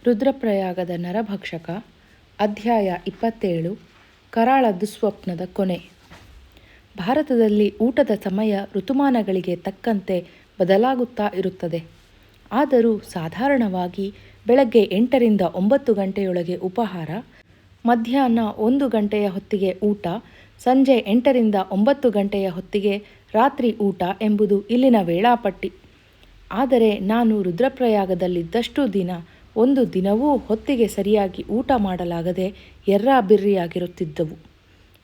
ರುದ್ರಪ್ರಯಾಗದ ನರಭಕ್ಷಕ ಅಧ್ಯಾಯ 27 ಕರಾಳ ದುಸ್ವಪ್ನದ ಕೊನೆ. ಭಾರತದಲ್ಲಿ ಊಟದ ಸಮಯ ಋತುಮಾನಗಳಿಗೆ ತಕ್ಕಂತೆ ಬದಲಾಗುತ್ತಾ ಇರುತ್ತದೆ. ಆದರೂ ಸಾಧಾರಣವಾಗಿ ಬೆಳಗ್ಗೆ 8ರಿಂದ 9 ಗಂಟೆಯೊಳಗೆ ಉಪಹಾರ, ಮಧ್ಯಾಹ್ನ 1 ಗಂಟೆಯ ಹೊತ್ತಿಗೆ ಊಟ, ಸಂಜೆ 8ರಿಂದ 9 ಗಂಟೆಯ ಹೊತ್ತಿಗೆ ರಾತ್ರಿ ಊಟ ಎಂಬುದು ಇಲ್ಲಿನ ವೇಳಾಪಟ್ಟಿ. ಆದರೆ ನಾನು ರುದ್ರಪ್ರಯಾಗದಲ್ಲಿದ್ದಷ್ಟು ದಿನ ಒಂದು ದಿನವೂ ಹೊತ್ತಿಗೆ ಸರಿಯಾಗಿ ಊಟ ಮಾಡಲಾಗದೆ ಎರ್ರಾಬಿರ್ರಿಯಾಗಿರುತ್ತಿದ್ದವು.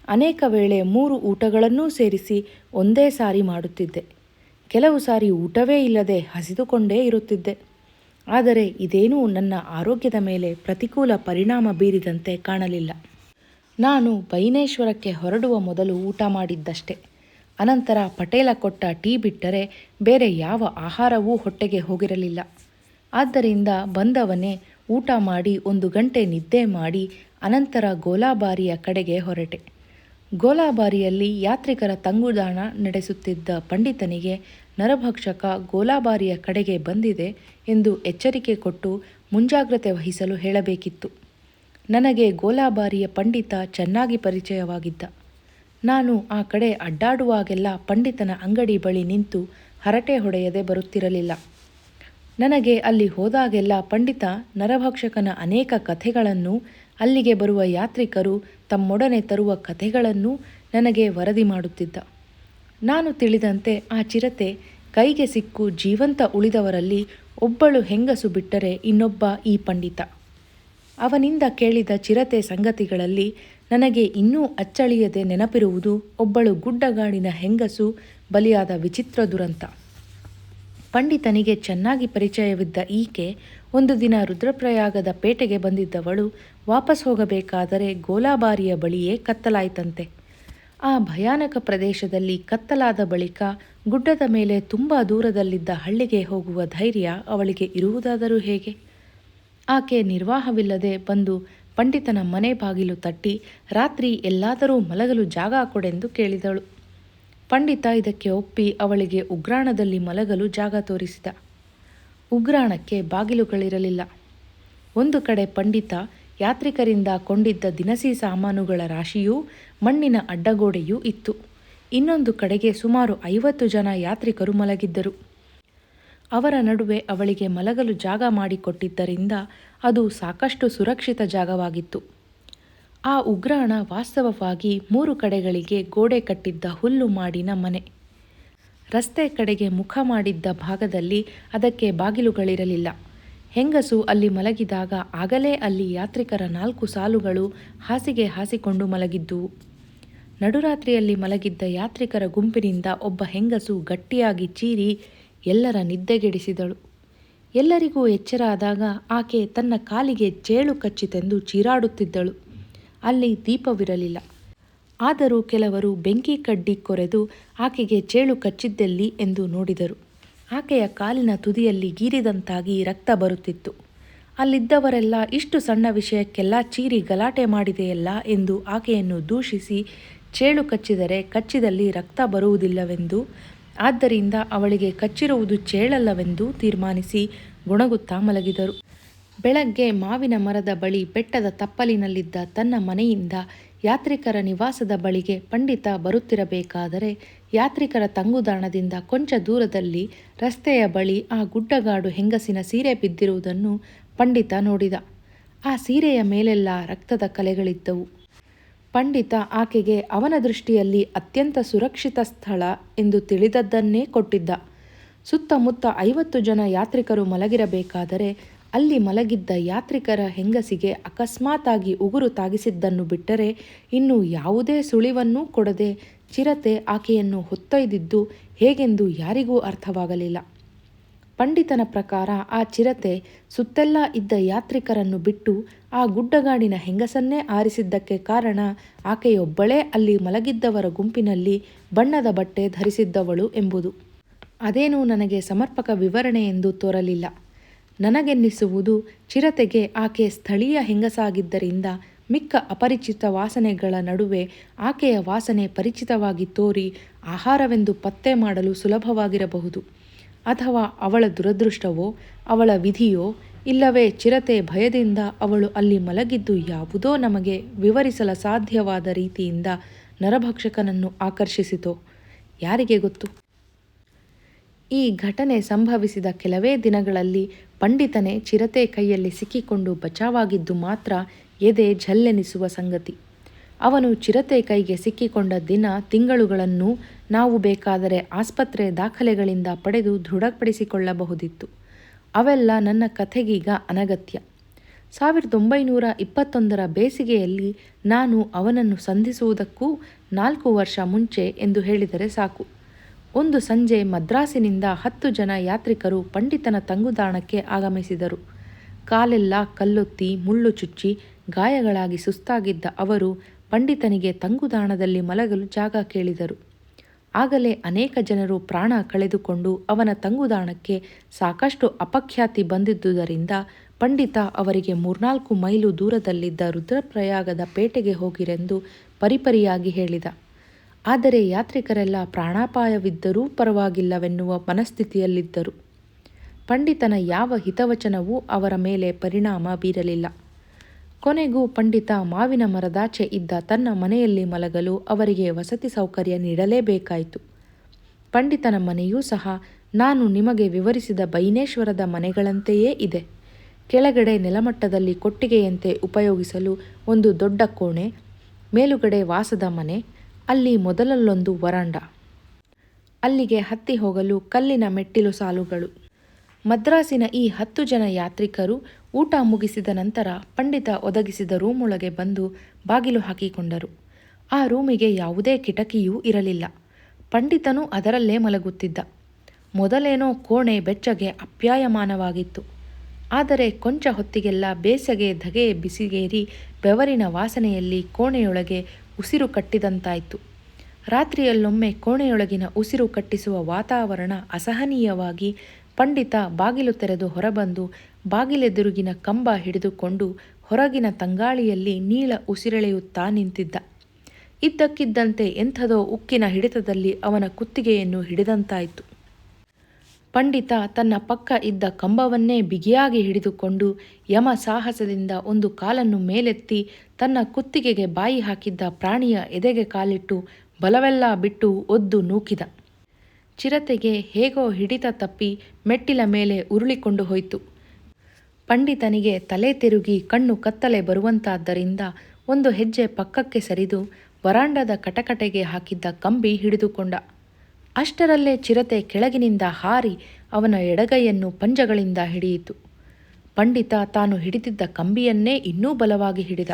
ಅನೇಕ ವೇಳೆ 3 ಊಟಗಳನ್ನೂ ಸೇರಿಸಿ ಒಂದೇ ಸಾರಿ ಮಾಡುತ್ತಿದ್ದೆ. ಕೆಲವು ಸಾರಿ ಊಟವೇ ಇಲ್ಲದೆ ಹಸಿದುಕೊಂಡೇ ಇರುತ್ತಿದ್ದೆ. ಆದರೆ ಇದೇನೂ ನನ್ನ ಆರೋಗ್ಯದ ಮೇಲೆ ಪ್ರತಿಕೂಲ ಪರಿಣಾಮ ಬೀರಿದಂತೆ ಕಾಣಲಿಲ್ಲ. ನಾನು ಬೈನೇಶ್ವರಕ್ಕೆ ಹೊರಡುವ ಮೊದಲು ಊಟ ಮಾಡಿದ್ದಷ್ಟೆ. ಅನಂತರ ಪಟೇಲ ಕೊಟ್ಟ ಟೀ ಬಿಟ್ಟರೆ ಬೇರೆ ಯಾವ ಆಹಾರವೂ ಹೊಟ್ಟೆಗೆ ಹೋಗಿರಲಿಲ್ಲ. ಆದ್ದರಿಂದ ಬಂದವನೇ ಊಟ ಮಾಡಿ 1 ಗಂಟೆ ನಿದ್ದೆ ಮಾಡಿ ಅನಂತರ ಗೋಲಾಬಾರಿಯ ಕಡೆಗೆ ಹೊರಟೆ. ಗೋಲಾಬಾರಿಯಲ್ಲಿ ಯಾತ್ರಿಕರ ತಂಗುದಾಣ ನಡೆಸುತ್ತಿದ್ದ ಪಂಡಿತನಿಗೆ ನರಭಕ್ಷಕ ಗೋಲಾಬಾರಿಯ ಕಡೆಗೆ ಬಂದಿದೆ ಎಂದು ಎಚ್ಚರಿಕೆ ಕೊಟ್ಟು ಮುಂಜಾಗ್ರತೆ ವಹಿಸಲು ಹೇಳಬೇಕಿತ್ತು. ನನಗೆ ಗೋಲಾಬಾರಿಯ ಪಂಡಿತ ಚೆನ್ನಾಗಿ ಪರಿಚಯವಾಗಿದ್ದ. ನಾನು ಆ ಕಡೆ ಅಡ್ಡಾಡುವಾಗೆಲ್ಲ ಪಂಡಿತನ ಅಂಗಡಿ ಬಳಿ ನಿಂತು ಹರಟೆ ಹೊಡೆಯದೆ ಬರುತ್ತಿರಲಿಲ್ಲ. ನನಗೆ ಅಲ್ಲಿ ಹೋದಾಗೆಲ್ಲ ಪಂಡಿತ ನರಭಕ್ಷಕನ ಅನೇಕ ಕಥೆಗಳನ್ನೂ ಅಲ್ಲಿಗೆ ಬರುವ ಯಾತ್ರಿಕರು ತಮ್ಮೊಡನೆ ತರುವ ಕಥೆಗಳನ್ನೂ ನನಗೆ ವರದಿ ಮಾಡುತ್ತಿದ್ದ. ನಾನು ತಿಳಿದಂತೆ ಆ ಚಿರತೆ ಕೈಗೆ ಸಿಕ್ಕು ಜೀವಂತ ಉಳಿದವರಲ್ಲಿ ಒಬ್ಬಳು ಹೆಂಗಸು ಬಿಟ್ಟರೆ ಇನ್ನೊಬ್ಬ ಈ ಪಂಡಿತ. ಅವನಿಂದ ಕೇಳಿದ ಚಿರತೆ ಸಂಗತಿಗಳಲ್ಲಿ ನನಗೆ ಇನ್ನೂ ಅಚ್ಚಳಿಯದೆ ನೆನಪಿರುವುದು ಒಬ್ಬಳು ಗುಡ್ಡಗಾಡಿನ ಹೆಂಗಸು ಬಲಿಯಾದ ವಿಚಿತ್ರ ದುರಂತ. ಪಂಡಿತನಿಗೆ ಚೆನ್ನಾಗಿ ಪರಿಚಯವಿದ್ದ ಈಕೆ ಒಂದು ದಿನ ರುದ್ರಪ್ರಯಾಗದ ಪೇಟೆಗೆ ಬಂದಿದ್ದವಳು ವಾಪಸ್ ಹೋಗಬೇಕಾದರೆ ಗೋಲಾಬಾರಿಯ ಬಳಿಯೇ ಕತ್ತಲಾಯಿತಂತೆ. ಆ ಭಯಾನಕ ಪ್ರದೇಶದಲ್ಲಿ ಕತ್ತಲಾದ ಬಳಿಕ ಗುಡ್ಡದ ಮೇಲೆ ತುಂಬ ದೂರದಲ್ಲಿದ್ದ ಹಳ್ಳಿಗೆ ಹೋಗುವ ಧೈರ್ಯ ಅವಳಿಗೆ ಇರುವುದಾದರೂ ಹೇಗೆ? ಆಕೆ ನಿರ್ವಾಹವಿಲ್ಲದೆ ಬಂದು ಪಂಡಿತನ ಮನೆ ಬಾಗಿಲು ತಟ್ಟಿ ರಾತ್ರಿ ಎಲ್ಲಾದರೂ ಮಲಗಲು ಜಾಗ ಕೊಡೆಂದು ಕೇಳಿದಳು. ಪಂಡಿತ ಇದಕ್ಕೆ ಒಪ್ಪಿ ಅವಳಿಗೆ ಉಗ್ರಾಣದಲ್ಲಿ ಮಲಗಲು ಜಾಗ ತೋರಿಸಿದ. ಉಗ್ರಾಣಕ್ಕೆ ಬಾಗಿಲುಗಳಿರಲಿಲ್ಲ. ಒಂದು ಕಡೆ ಪಂಡಿತ ಯಾತ್ರಿಕರಿಂದ ಕೊಂಡಿದ್ದ ದಿನಸಿ ಸಾಮಾನುಗಳ ರಾಶಿಯೂ ಮಣ್ಣಿನ ಅಡ್ಡಗೋಡೆಯೂ ಇತ್ತು. ಇನ್ನೊಂದು ಕಡೆಗೆ ಸುಮಾರು 50 ಜನ ಯಾತ್ರಿಕರು ಮಲಗಿದ್ದರು. ಅವರ ನಡುವೆ ಅವಳಿಗೆ ಮಲಗಲು ಜಾಗ ಮಾಡಿಕೊಟ್ಟಿದ್ದರಿಂದ ಅದು ಸಾಕಷ್ಟು ಸುರಕ್ಷಿತ ಜಾಗವಾಗಿತ್ತು. ಆ ಉಗ್ರಾಣ ವಾಸ್ತವವಾಗಿ 3 ಕಡೆಗಳಿಗೆ ಗೋಡೆ ಕಟ್ಟಿದ್ದ ಹುಲ್ಲು ಮಾಡಿನ ಮನೆ. ರಸ್ತೆ ಕಡೆಗೆ ಮುಖ ಮಾಡಿದ್ದ ಭಾಗದಲ್ಲಿ ಅದಕ್ಕೆ ಬಾಗಿಲುಗಳಿರಲಿಲ್ಲ. ಹೆಂಗಸು ಅಲ್ಲಿ ಮಲಗಿದಾಗ ಆಗಲೇ ಅಲ್ಲಿ ಯಾತ್ರಿಕರ 4 ಸಾಲುಗಳು ಹಾಸಿಗೆ ಹಾಸಿಕೊಂಡು ಮಲಗಿದ್ದುವು. ನಡುರಾತ್ರಿಯಲ್ಲಿ ಮಲಗಿದ್ದ ಯಾತ್ರಿಕರ ಗುಂಪಿನಿಂದ ಒಬ್ಬ ಹೆಂಗಸು ಗಟ್ಟಿಯಾಗಿ ಚೀರಿ ಎಲ್ಲರ ನಿದ್ದೆಗೆಡಿಸಿದಳು. ಎಲ್ಲರಿಗೂ ಎಚ್ಚರ ಆದಾಗ ಆಕೆ ತನ್ನ ಕಾಲಿಗೆ ಚೇಳು ಕಚ್ಚಿತೆಂದು ಚೀರಾಡುತ್ತಿದ್ದಳು. ಅಲ್ಲಿ ದೀಪವಿರಲಿಲ್ಲ. ಆದರೂ ಕೆಲವರು ಬೆಂಕಿ ಕಡ್ಡಿ ಕೊರೆದು ಆಕೆಗೆ ಚೇಳು ಕಚ್ಚಿದ್ದೆಲ್ಲಿ ಎಂದು ನೋಡಿದರು. ಆಕೆಯ ಕಾಲಿನ ತುದಿಯಲ್ಲಿ ಗೀರಿದಂತಾಗಿ ರಕ್ತ ಬರುತ್ತಿತ್ತು. ಅಲ್ಲಿದ್ದವರೆಲ್ಲ ಇಷ್ಟು ಸಣ್ಣ ವಿಷಯಕ್ಕೆಲ್ಲ ಚೀರಿ ಗಲಾಟೆ ಮಾಡಿದೆಯಲ್ಲ ಎಂದು ಆಕೆಯನ್ನು ದೂಷಿಸಿ ಚೇಳು ಕಚ್ಚಿದರೆ ಕಚ್ಚಿದಲ್ಲಿ ರಕ್ತ ಬರುವುದಿಲ್ಲವೆಂದು, ಆದ್ದರಿಂದ ಅವಳಿಗೆ ಕಚ್ಚಿರುವುದು ಚೇಳಲ್ಲವೆಂದು ತೀರ್ಮಾನಿಸಿ ಗೊಣಗುತ್ತಾ ಮಲಗಿದರು. ಬೆಳಗ್ಗೆ ಮಾವಿನ ಮರದ ಬಳಿ ಬೆಟ್ಟದ ತಪ್ಪಲಿನಲ್ಲಿದ್ದ ತನ್ನ ಮನೆಯಿಂದ ಯಾತ್ರಿಕರ ನಿವಾಸದ ಬಳಿಗೆ ಪಂಡಿತ ಬರುತ್ತಿರಬೇಕಾದರೆ ಯಾತ್ರಿಕರ ತಂಗುದಾಣದಿಂದ ಕೊಂಚ ದೂರದಲ್ಲಿ ರಸ್ತೆಯ ಬಳಿ ಆ ಗುಡ್ಡಗಾಡು ಹೆಂಗಸಿನ ಸೀರೆ ಬಿದ್ದಿರುವುದನ್ನು ಪಂಡಿತ ನೋಡಿದ. ಆ ಸೀರೆಯ ಮೇಲೆಲ್ಲ ರಕ್ತದ ಕಲೆಗಳಿದ್ದವು. ಪಂಡಿತ ಆಕೆಗೆ ಅವನ ದೃಷ್ಟಿಯಲ್ಲಿ ಅತ್ಯಂತ ಸುರಕ್ಷಿತ ಸ್ಥಳ ಎಂದು ತಿಳಿದದ್ದನ್ನೇ ಕೊಟ್ಟಿದ್ದ. ಸುತ್ತಮುತ್ತ 50 ಜನ ಯಾತ್ರಿಕರು ಮಲಗಿರಬೇಕಾದರೆ ಅಲ್ಲಿ ಮಲಗಿದ್ದ ಯಾತ್ರಿಕರ ಹೆಂಗಸಿಗೆ ಅಕಸ್ಮಾತಾಗಿ ಉಗುರು ತಾಗಿಸಿದ್ದನ್ನು ಬಿಟ್ಟರೆ ಇನ್ನು ಯಾವುದೇ ಸುಳಿವನ್ನೂ ಕೊಡದೆ ಚಿರತೆ ಆಕೆಯನ್ನು ಹೊತ್ತೊಯ್ದಿದ್ದು ಹೇಗೆಂದು ಯಾರಿಗೂ ಅರ್ಥವಾಗಲಿಲ್ಲ. ಪಂಡಿತನ ಪ್ರಕಾರ ಆ ಚಿರತೆ ಸುತ್ತೆಲ್ಲ ಇದ್ದ ಯಾತ್ರಿಕರನ್ನು ಬಿಟ್ಟು ಆ ಗುಡ್ಡಗಾಡಿನ ಹೆಂಗಸನ್ನೇ ಆರಿಸಿದ್ದಕ್ಕೆ ಕಾರಣ ಆಕೆಯೊಬ್ಬಳೇ ಅಲ್ಲಿ ಮಲಗಿದ್ದವರ ಗುಂಪಿನಲ್ಲಿ ಬಣ್ಣದ ಬಟ್ಟೆ ಧರಿಸಿದ್ದವಳು ಎಂಬುದು. ಅದೇನೂ ನನಗೆ ಸಮರ್ಪಕ ವಿವರಣೆ ಎಂದು ತೋರಲಿಲ್ಲ. ನನಗೆನ್ನಿಸುವುದು ಚಿರತೆಗೆ ಆಕೆ ಸ್ಥಳೀಯ ಹೆಂಗಸಾಗಿದ್ದರಿಂದ ಮಿಕ್ಕ ಅಪರಿಚಿತ ವಾಸನೆಗಳ ನಡುವೆ ಆಕೆಯ ವಾಸನೆ ಪರಿಚಿತವಾಗಿ ತೋರಿ ಆಹಾರವೆಂದು ಪತ್ತೆ ಮಾಡಲು ಸುಲಭವಾಗಿರಬಹುದು. ಅಥವಾ ಅವಳ ದುರದೃಷ್ಟವೋ ಅವಳ ವಿಧಿಯೋ ಇಲ್ಲವೇ ಚಿರತೆ ಭಯದಿಂದ ಅವಳು ಅಲ್ಲಿ ಮಲಗಿದ್ದು ಯಾವುದೋ ನಮಗೆ ವಿವರಿಸಲ ಸಾಧ್ಯವಾದ ರೀತಿಯಿಂದ ನರಭಕ್ಷಕನನ್ನು ಆಕರ್ಷಿಸಿತೋ ಯಾರಿಗೆ ಗೊತ್ತು. ಈ ಘಟನೆ ಸಂಭವಿಸಿದ ಕೆಲವೇ ದಿನಗಳಲ್ಲಿ ಪಂಡಿತನೇ ಚಿರತೆ ಕೈಯಲ್ಲಿ ಸಿಕ್ಕಿಕೊಂಡು ಬಚಾವಾಗಿದ್ದು ಮಾತ್ರ ಎದೆ ಝಲ್ಲೆನಿಸುವ ಸಂಗತಿ. ಅವನು ಚಿರತೆ ಕೈಗೆ ಸಿಕ್ಕಿಕೊಂಡ ದಿನ ತಿಂಗಳುಗಳನ್ನು ನಾವು ಬೇಕಾದರೆ ಆಸ್ಪತ್ರೆ ದಾಖಲೆಗಳಿಂದ ಪಡೆದು ದೃಢಪಡಿಸಿಕೊಳ್ಳಬಹುದಿತ್ತು. ಅವೆಲ್ಲ ನನ್ನ ಕಥೆಗೀಗ ಅನಗತ್ಯ. 1921 ಬೇಸಿಗೆಯಲ್ಲಿ ನಾನು ಅವನನ್ನು ಸಂಧಿಸುವುದಕ್ಕೂ 4 ವರ್ಷ ಮುಂಚೆ ಎಂದು ಹೇಳಿದರೆ ಸಾಕು. ಒಂದು ಸಂಜೆ ಮದ್ರಾಸಿನಿಂದ 10 ಜನ ಯಾತ್ರಿಕರು ಪಂಡಿತನ ತಂಗುದಾಣಕ್ಕೆ ಆಗಮಿಸಿದರು. ಕಾಲೆಲ್ಲ ಕಲ್ಲೊತ್ತಿ ಮುಳ್ಳು ಚುಚ್ಚಿ ಗಾಯಗಳಾಗಿ ಸುಸ್ತಾಗಿದ್ದ ಅವರು ಪಂಡಿತನಿಗೆ ತಂಗುದಾಣದಲ್ಲಿ ಮಲಗಲು ಜಾಗ ಕೇಳಿದರು. ಆಗಲೇ ಅನೇಕ ಜನರು ಪ್ರಾಣ ಕಳೆದುಕೊಂಡು ಅವನ ತಂಗುದಾಣಕ್ಕೆ ಸಾಕಷ್ಟು ಅಪಖ್ಯಾತಿ ಬಂದಿದ್ದುದರಿಂದ ಪಂಡಿತ ಅವರಿಗೆ 3-4 ಮೈಲು ದೂರದಲ್ಲಿದ್ದ ರುದ್ರಪ್ರಯಾಗದ ಪೇಟೆಗೆ ಹೋಗಿರೆಂದು ಪರಿಪರಿಯಾಗಿ ಹೇಳಿದ. ಆದರೆ ಯಾತ್ರಿಕರೆಲ್ಲ ಪ್ರಾಣಾಪಾಯವಿದ್ದರೂ ಪರವಾಗಿಲ್ಲವೆನ್ನುವ ಮನಸ್ಥಿತಿಯಲ್ಲಿದ್ದರು. ಪಂಡಿತನ ಯಾವ ಹಿತವಚನವೂ ಅವರ ಮೇಲೆ ಪರಿಣಾಮ ಬೀರಲಿಲ್ಲ. ಕೊನೆಗೂ ಪಂಡಿತ ಮಾವಿನ ಮರದಾಚೆ ಇದ್ದ ತನ್ನ ಮನೆಯಲ್ಲಿ ಮಲಗಲು ಅವರಿಗೆ ವಸತಿ ಸೌಕರ್ಯ ನೀಡಲೇಬೇಕಾಯಿತು. ಪಂಡಿತನ ಮನೆಯೂ ಸಹ ನಾನು ನಿಮಗೆ ವಿವರಿಸಿದ ಬೈನೇಶ್ವರದ ಮನೆಗಳಂತೆಯೇ ಇದೆ. ಕೆಳಗಡೆ ನೆಲಮಟ್ಟದಲ್ಲಿ ಕೊಟ್ಟಿಗೆಯಂತೆ ಉಪಯೋಗಿಸಲು ಒಂದು ದೊಡ್ಡ ಕೋಣೆ, ಮೇಲುಗಡೆ ವಾಸದ ಮನೆ, ಅಲ್ಲಿ ಮೊದಲಲ್ಲೊಂದು ವರಾಂಡ, ಅಲ್ಲಿಗೆ ಹತ್ತಿ ಹೋಗಲು ಕಲ್ಲಿನ ಮೆಟ್ಟಿಲು ಸಾಲುಗಳು. ಮದ್ರಾಸಿನ ಈ 10 ಜನ ಯಾತ್ರಿಕರು ಊಟ ಮುಗಿಸಿದ ನಂತರ ಪಂಡಿತ ಒದಗಿಸಿದ ರೂಮೊಳಗೆ ಬಂದು ಬಾಗಿಲು ಹಾಕಿಕೊಂಡರು. ಆ ರೂಮಿಗೆ ಯಾವುದೇ ಕಿಟಕಿಯೂ ಇರಲಿಲ್ಲ. ಪಂಡಿತನೂ ಅದರಲ್ಲೇ ಮಲಗುತ್ತಿದ್ದ. ಮೊದಲೇನೋ ಕೋಣೆ ಬೆಚ್ಚಗೆ ಅಪ್ಯಾಯಮಾನವಾಗಿತ್ತು. ಆದರೆ ಕೊಂಚ ಹೊತ್ತಿಗೆಲ್ಲ ಬೇಸಗೆ ಧಗೆ ಬಿಸಿಗೇರಿ ಬೆವರಿನ ವಾಸನೆಯಲ್ಲಿ ಕೋಣೆಯೊಳಗೆ ಉಸಿರು ಕಟ್ಟಿದಂತಾಯಿತು. ರಾತ್ರಿಯಲ್ಲೊಮ್ಮೆ ಕೋಣೆಯೊಳಗಿನ ಉಸಿರು ಕಟ್ಟಿಸುವ ವಾತಾವರಣ ಅಸಹನೀಯವಾಗಿ ಪಂಡಿತ ಬಾಗಿಲು ತೆರೆದು ಹೊರಬಂದು ಬಾಗಿಲೆದುರುಗಿನ ಕಂಬ ಹಿಡಿದುಕೊಂಡು ಹೊರಗಿನ ತಂಗಾಳಿಯಲ್ಲಿ ನೀಳ ಉಸಿರೆಳೆಯುತ್ತಾ ನಿಂತಿದ್ದ. ಇದ್ದಕ್ಕಿದ್ದಂತೆ ಎಂಥದೋ ಉಕ್ಕಿನ ಹಿಡಿತದಲ್ಲಿ ಅವನ ಕುತ್ತಿಗೆಯನ್ನು ಹಿಡಿದಂತಾಯಿತು. ಪಂಡಿತ ತನ್ನ ಪಕ್ಕ ಇದ್ದ ಕಂಬವನ್ನೇ ಬಿಗಿಯಾಗಿ ಹಿಡಿದುಕೊಂಡು ಯಮ ಸಾಹಸದಿಂದ ಒಂದು ಕಾಲನ್ನು ಮೇಲೆತ್ತಿ ತನ್ನ ಕುತ್ತಿಗೆಗೆ ಬಾಯಿ ಹಾಕಿದ್ದ ಪ್ರಾಣಿಯ ಎದೆಗೆ ಕಾಲಿಟ್ಟು ಬಲವೆಲ್ಲ ಬಿಟ್ಟು ಒದ್ದು ನೂಕಿದ. ಚಿರತೆಗೆ ಹೇಗೋ ಹಿಡಿತ ತಪ್ಪಿ ಮೆಟ್ಟಿಲ ಮೇಲೆ ಉರುಳಿಕೊಂಡು ಹೋಯಿತು. ಪಂಡಿತನಿಗೆ ತಲೆ ತಿರುಗಿ ಕಣ್ಣು ಕತ್ತಲೆ ಬರುವಂತಾದ್ದರಿಂದ ಒಂದು ಹೆಜ್ಜೆ ಪಕ್ಕಕ್ಕೆ ಸರಿದು ವರಾಂಡದ ಕಟಕಟೆಗೆ ಹಾಕಿದ್ದ ಕಂಬಿ ಹಿಡಿದುಕೊಂಡ. ಅಷ್ಟರಲ್ಲೇ ಚಿರತೆ ಕೆಳಗಿನಿಂದ ಹಾರಿ ಅವನ ಎಡಗೈಯನ್ನು ಪಂಜಗಳಿಂದ ಹಿಡಿಯಿತು. ಪಂಡಿತ ತಾನು ಹಿಡಿದಿದ್ದ ಕಂಬಿಯನ್ನೇ ಇನ್ನೂ ಬಲವಾಗಿ ಹಿಡಿದ.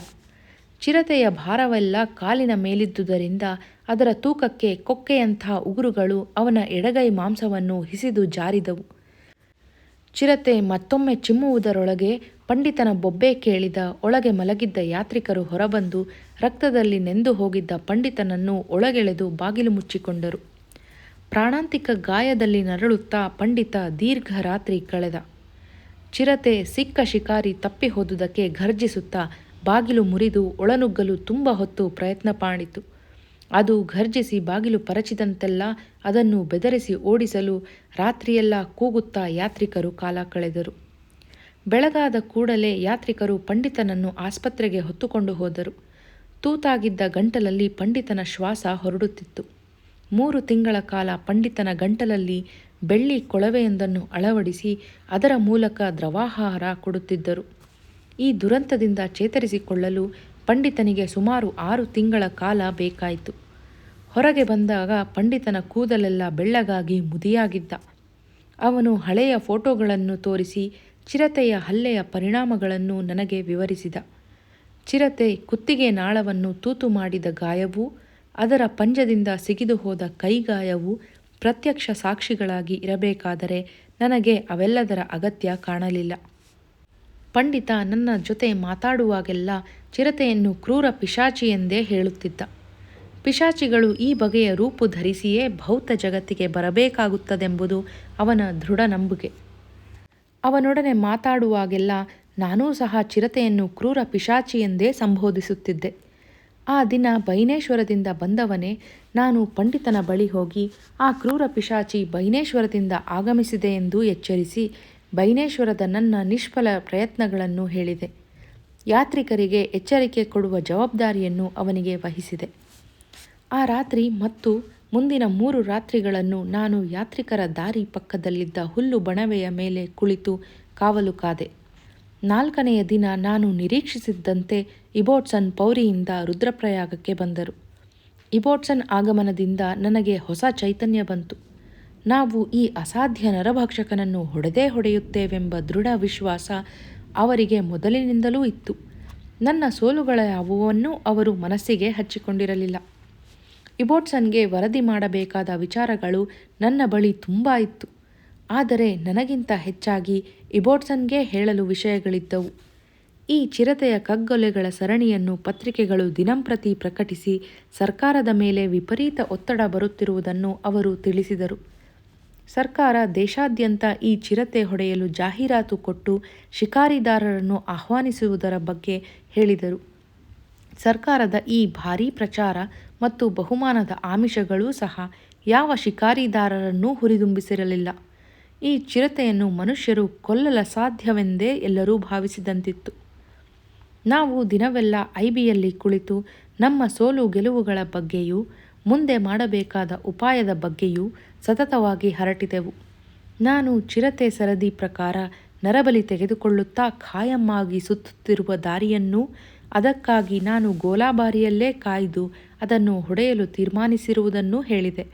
ಚಿರತೆಯ ಭಾರವೆಲ್ಲ ಕಾಲಿನ ಮೇಲಿದ್ದುದರಿಂದ ಅದರ ತೂಕಕ್ಕೆ ಕೊಕ್ಕೆಯಂಥ ಉಗುರುಗಳು ಅವನ ಎಡಗೈ ಮಾಂಸವನ್ನು ಹಿಸಿದು ಜಾರಿದವು. ಚಿರತೆ ಮತ್ತೊಮ್ಮೆ ಚಿಮ್ಮುವುದರೊಳಗೆ ಪಂಡಿತನ ಬೊಬ್ಬೆ ಕೇಳಿದ ಒಳಗೆ ಮಲಗಿದ್ದ ಯಾತ್ರಿಕರು ಹೊರಬಂದು ರಕ್ತದಲ್ಲಿ ನೆಂದು ಹೋಗಿದ್ದ ಪಂಡಿತನನ್ನು ಒಳಗೆಳೆದು ಬಾಗಿಲು ಮುಚ್ಚಿಕೊಂಡರು. ಪ್ರಾಣಾಂತಿಕ ಗಾಯದಲ್ಲಿ ನರಳುತ್ತಾ ಪಂಡಿತ ದೀರ್ಘ ರಾತ್ರಿ ಕಳೆದ. ಚಿರತೆ ಸಿಕ್ಕ ಶಿಕಾರಿ ತಪ್ಪಿ ಹೋದುದಕ್ಕೆ ಘರ್ಜಿಸುತ್ತಾ ಬಾಗಿಲು ಮುರಿದು ಒಳನುಗ್ಗಲು ತುಂಬ ಹೊತ್ತು ಪ್ರಯತ್ನ ಮಾಡಿತು. ಅದು ಘರ್ಜಿಸಿ ಬಾಗಿಲು ಪರಚಿದಂತೆಲ್ಲ ಅದನ್ನು ಬೆದರಿಸಿ ಓಡಿಸಲು ರಾತ್ರಿಯೆಲ್ಲ ಕೂಗುತ್ತಾ ಯಾತ್ರಿಕರು ಕಾಲ ಕಳೆದರು. ಬೆಳಗಾದ ಕೂಡಲೇ ಯಾತ್ರಿಕರು ಪಂಡಿತನನ್ನು ಆಸ್ಪತ್ರೆಗೆ ಹೊತ್ತುಕೊಂಡು ಹೋದರು. ತೂತಾಗಿದ್ದ ಗಂಟಲಲ್ಲಿ ಪಂಡಿತನ ಶ್ವಾಸ ಹೊರಡುತ್ತಿತ್ತು. 3 ತಿಂಗಳ ಕಾಲ ಪಂಡಿತನ ಗಂಟಲಲ್ಲಿ ಬೆಳ್ಳಿ ಕೊಳವೆಯೊಂದನ್ನು ಅಳವಡಿಸಿ ಅದರ ಮೂಲಕ ದ್ರವಾಹಾರ ಕೊಡುತ್ತಿದ್ದರು. ಈ ದುರಂತದಿಂದ ಚೇತರಿಸಿಕೊಳ್ಳಲು ಪಂಡಿತನಿಗೆ ಸುಮಾರು 6 ತಿಂಗಳ ಕಾಲ ಬೇಕಾಯಿತು. ಹೊರಗೆ ಬಂದಾಗ ಪಂಡಿತನ ಕೂದಲೆಲ್ಲ ಬೆಳ್ಳಗಾಗಿ ಮುದಿಯಾಗಿದ್ದ. ಅವನು ಹಳೆಯ ಫೋಟೋಗಳನ್ನು ತೋರಿಸಿ ಚಿರತೆಯ ಹಲ್ಲೆಯ ಪರಿಣಾಮಗಳನ್ನು ನನಗೆ ವಿವರಿಸಿದ. ಚಿರತೆ ಕುತ್ತಿಗೆ ನಾಳವನ್ನು ತೂತು ಮಾಡಿದ ಗಾಯವೂ ಅದರ ಪಂಜದಿಂದ ಸಿಗಿದು ಹೋದ ಕೈಗಾಯವೂ ಪ್ರತ್ಯಕ್ಷ ಸಾಕ್ಷಿಗಳಾಗಿ ಇರಬೇಕಾದರೆ ನನಗೆ ಅವೆಲ್ಲದರ ಅಗತ್ಯ ಕಾಣಲಿಲ್ಲ. ಪಂಡಿತ ನನ್ನ ಜೊತೆ ಮಾತಾಡುವಾಗೆಲ್ಲ ಚಿರತೆಯನ್ನು ಕ್ರೂರ ಪಿಶಾಚಿ ಎಂದೇ ಹೇಳುತ್ತಿದ್ದ. ಪಿಶಾಚಿಗಳು ಈ ಬಗೆಯ ರೂಪು ಧರಿಸಿಯೇ ಭೌತ ಜಗತ್ತಿಗೆ ಬರಬೇಕಾಗುತ್ತದೆಂಬುದು ಅವನ ದೃಢ ನಂಬಿಕೆ. ಅವನೊಡನೆ ಮಾತಾಡುವಾಗೆಲ್ಲ ನಾನೂ ಸಹ ಚಿರತೆಯನ್ನು ಕ್ರೂರ ಪಿಶಾಚಿ ಎಂದೇ ಸಂಬೋಧಿಸುತ್ತಿದ್ದೆ. ಆ ದಿನ ಬೈನೇಶ್ವರದಿಂದ ಬಂದವನೇ ನಾನು ಪಂಡಿತನ ಬಳಿ ಹೋಗಿ ಆ ಕ್ರೂರ ಪಿಶಾಚಿ ಬೈನೇಶ್ವರದಿಂದ ಆಗಮಿಸಿದೆ ಎಂದು ಎಚ್ಚರಿಸಿ ಬೈನೇಶ್ವರದ ನನ್ನ ನಿಷ್ಫಲ ಪ್ರಯತ್ನಗಳನ್ನು ಹೇಳಿದೆ. ಯಾತ್ರಿಕರಿಗೆ ಎಚ್ಚರಿಕೆ ಕೊಡುವ ಜವಾಬ್ದಾರಿಯನ್ನು ಅವನಿಗೆ ವಹಿಸಿದೆ. ಆ ರಾತ್ರಿ ಮತ್ತು ಮುಂದಿನ 3 ರಾತ್ರಿಗಳನ್ನು ನಾನು ಯಾತ್ರಿಕರ ದಾರಿ ಪಕ್ಕದಲ್ಲಿದ್ದ ಹುಲ್ಲು ಬಣವೆಯ ಮೇಲೆ ಕುಳಿತು ಕಾವಲು ಕಾದೆ. 4ನೆಯ ದಿನ ನಾನು ನಿರೀಕ್ಷಿಸಿದ್ದಂತೆ ಇಬೋಟ್ಸನ್ ಪೌರಿಯಿಂದ ರುದ್ರಪ್ರಯಾಗಕ್ಕೆ ಬಂದರು. ಇಬೋಟ್ಸನ್ ಆಗಮನದಿಂದ ನನಗೆ ಹೊಸ ಚೈತನ್ಯ ಬಂತು. ನಾವು ಈ ಅಸಾಧ್ಯ ನರಭಕ್ಷಕನನ್ನು ಹೊಡೆದೇ ಹೊಡೆಯುತ್ತೇವೆಂಬ ದೃಢ ವಿಶ್ವಾಸ ಅವರಿಗೆ ಮೊದಲಿನಿಂದಲೂ ಇತ್ತು. ನನ್ನ ಸೋಲುಗಳ ಯಾವುವನ್ನೂ ಅವರು ಮನಸ್ಸಿಗೆ ಹಚ್ಚಿಕೊಂಡಿರಲಿಲ್ಲ. ಇಬೋಟ್ಸನ್ಗೆ ವರದಿ ಮಾಡಬೇಕಾದ ವಿಚಾರಗಳು ನನ್ನ ಬಳಿ ತುಂಬ ಇತ್ತು. ಆದರೆ ನನಗಿಂತ ಹೆಚ್ಚಾಗಿ ಇಬೋಟ್ಸನ್ಗೆ ಹೇಳಲು ವಿಷಯಗಳಿದ್ದವು. ಈ ಚಿರತೆಯ ಕಗ್ಗೊಲೆಗಳ ಸರಣಿಯನ್ನು ಪತ್ರಿಕೆಗಳು ದಿನಂಪ್ರತಿ ಪ್ರಕಟಿಸಿ ಸರ್ಕಾರದ ಮೇಲೆ ವಿಪರೀತ ಒತ್ತಡ ಬರುತ್ತಿರುವುದನ್ನು ಅವರು ತಿಳಿಸಿದರು. ಸರ್ಕಾರ ದೇಶಾದ್ಯಂತ ಈ ಚಿರತೆ ಹೊಡೆಯಲು ಜಾಹೀರಾತು ಕೊಟ್ಟು ಶಿಕಾರಿದಾರರನ್ನು ಆಹ್ವಾನಿಸುವುದರ ಬಗ್ಗೆ ಹೇಳಿದರು. ಸರ್ಕಾರದ ಈ ಭಾರೀ ಪ್ರಚಾರ ಮತ್ತು ಬಹುಮಾನದ ಆಮಿಷಗಳೂ ಸಹ ಯಾವ ಶಿಕಾರಿದಾರರನ್ನೂ ಹುರಿದುಂಬಿಸಿರಲಿಲ್ಲ. ಈ ಚಿರತೆಯನ್ನು ಮನುಷ್ಯರು ಕೊಲ್ಲಲ ಸಾಧ್ಯವೆಂದೇ ಎಲ್ಲರೂ ಭಾವಿಸಿದಂತಿತ್ತು. ನಾವು ದಿನವೆಲ್ಲ ಐಬಿಯಲ್ಲಿ ಕುಳಿತು ನಮ್ಮ ಸೋಲು ಗೆಲುವುಗಳ ಬಗ್ಗೆಯೂ ಮುಂದೆ ಮಾಡಬೇಕಾದ ಉಪಾಯದ ಬಗ್ಗೆಯೂ ಸತತವಾಗಿ ಹರಟಿದೆವು. ನಾನು ಚಿರತೆ ಸರದಿ ಪ್ರಕಾರ ನರಬಲಿ ತೆಗೆದುಕೊಳ್ಳುತ್ತಾ ಖಾಯಮ್ಮಾಗಿ ಸುತ್ತುತ್ತಿರುವ ದಾರಿಯನ್ನೂ ಅದಕ್ಕಾಗಿ ನಾನು ಗೋಲಾಬಾರಿಯಲ್ಲೇ ಕಾಯ್ದು ಅದನ್ನು ಹೊಡೆಯಲು ತೀರ್ಮಾನಿಸಿರುವುದನ್ನೂ ಹೇಳಿದೆ.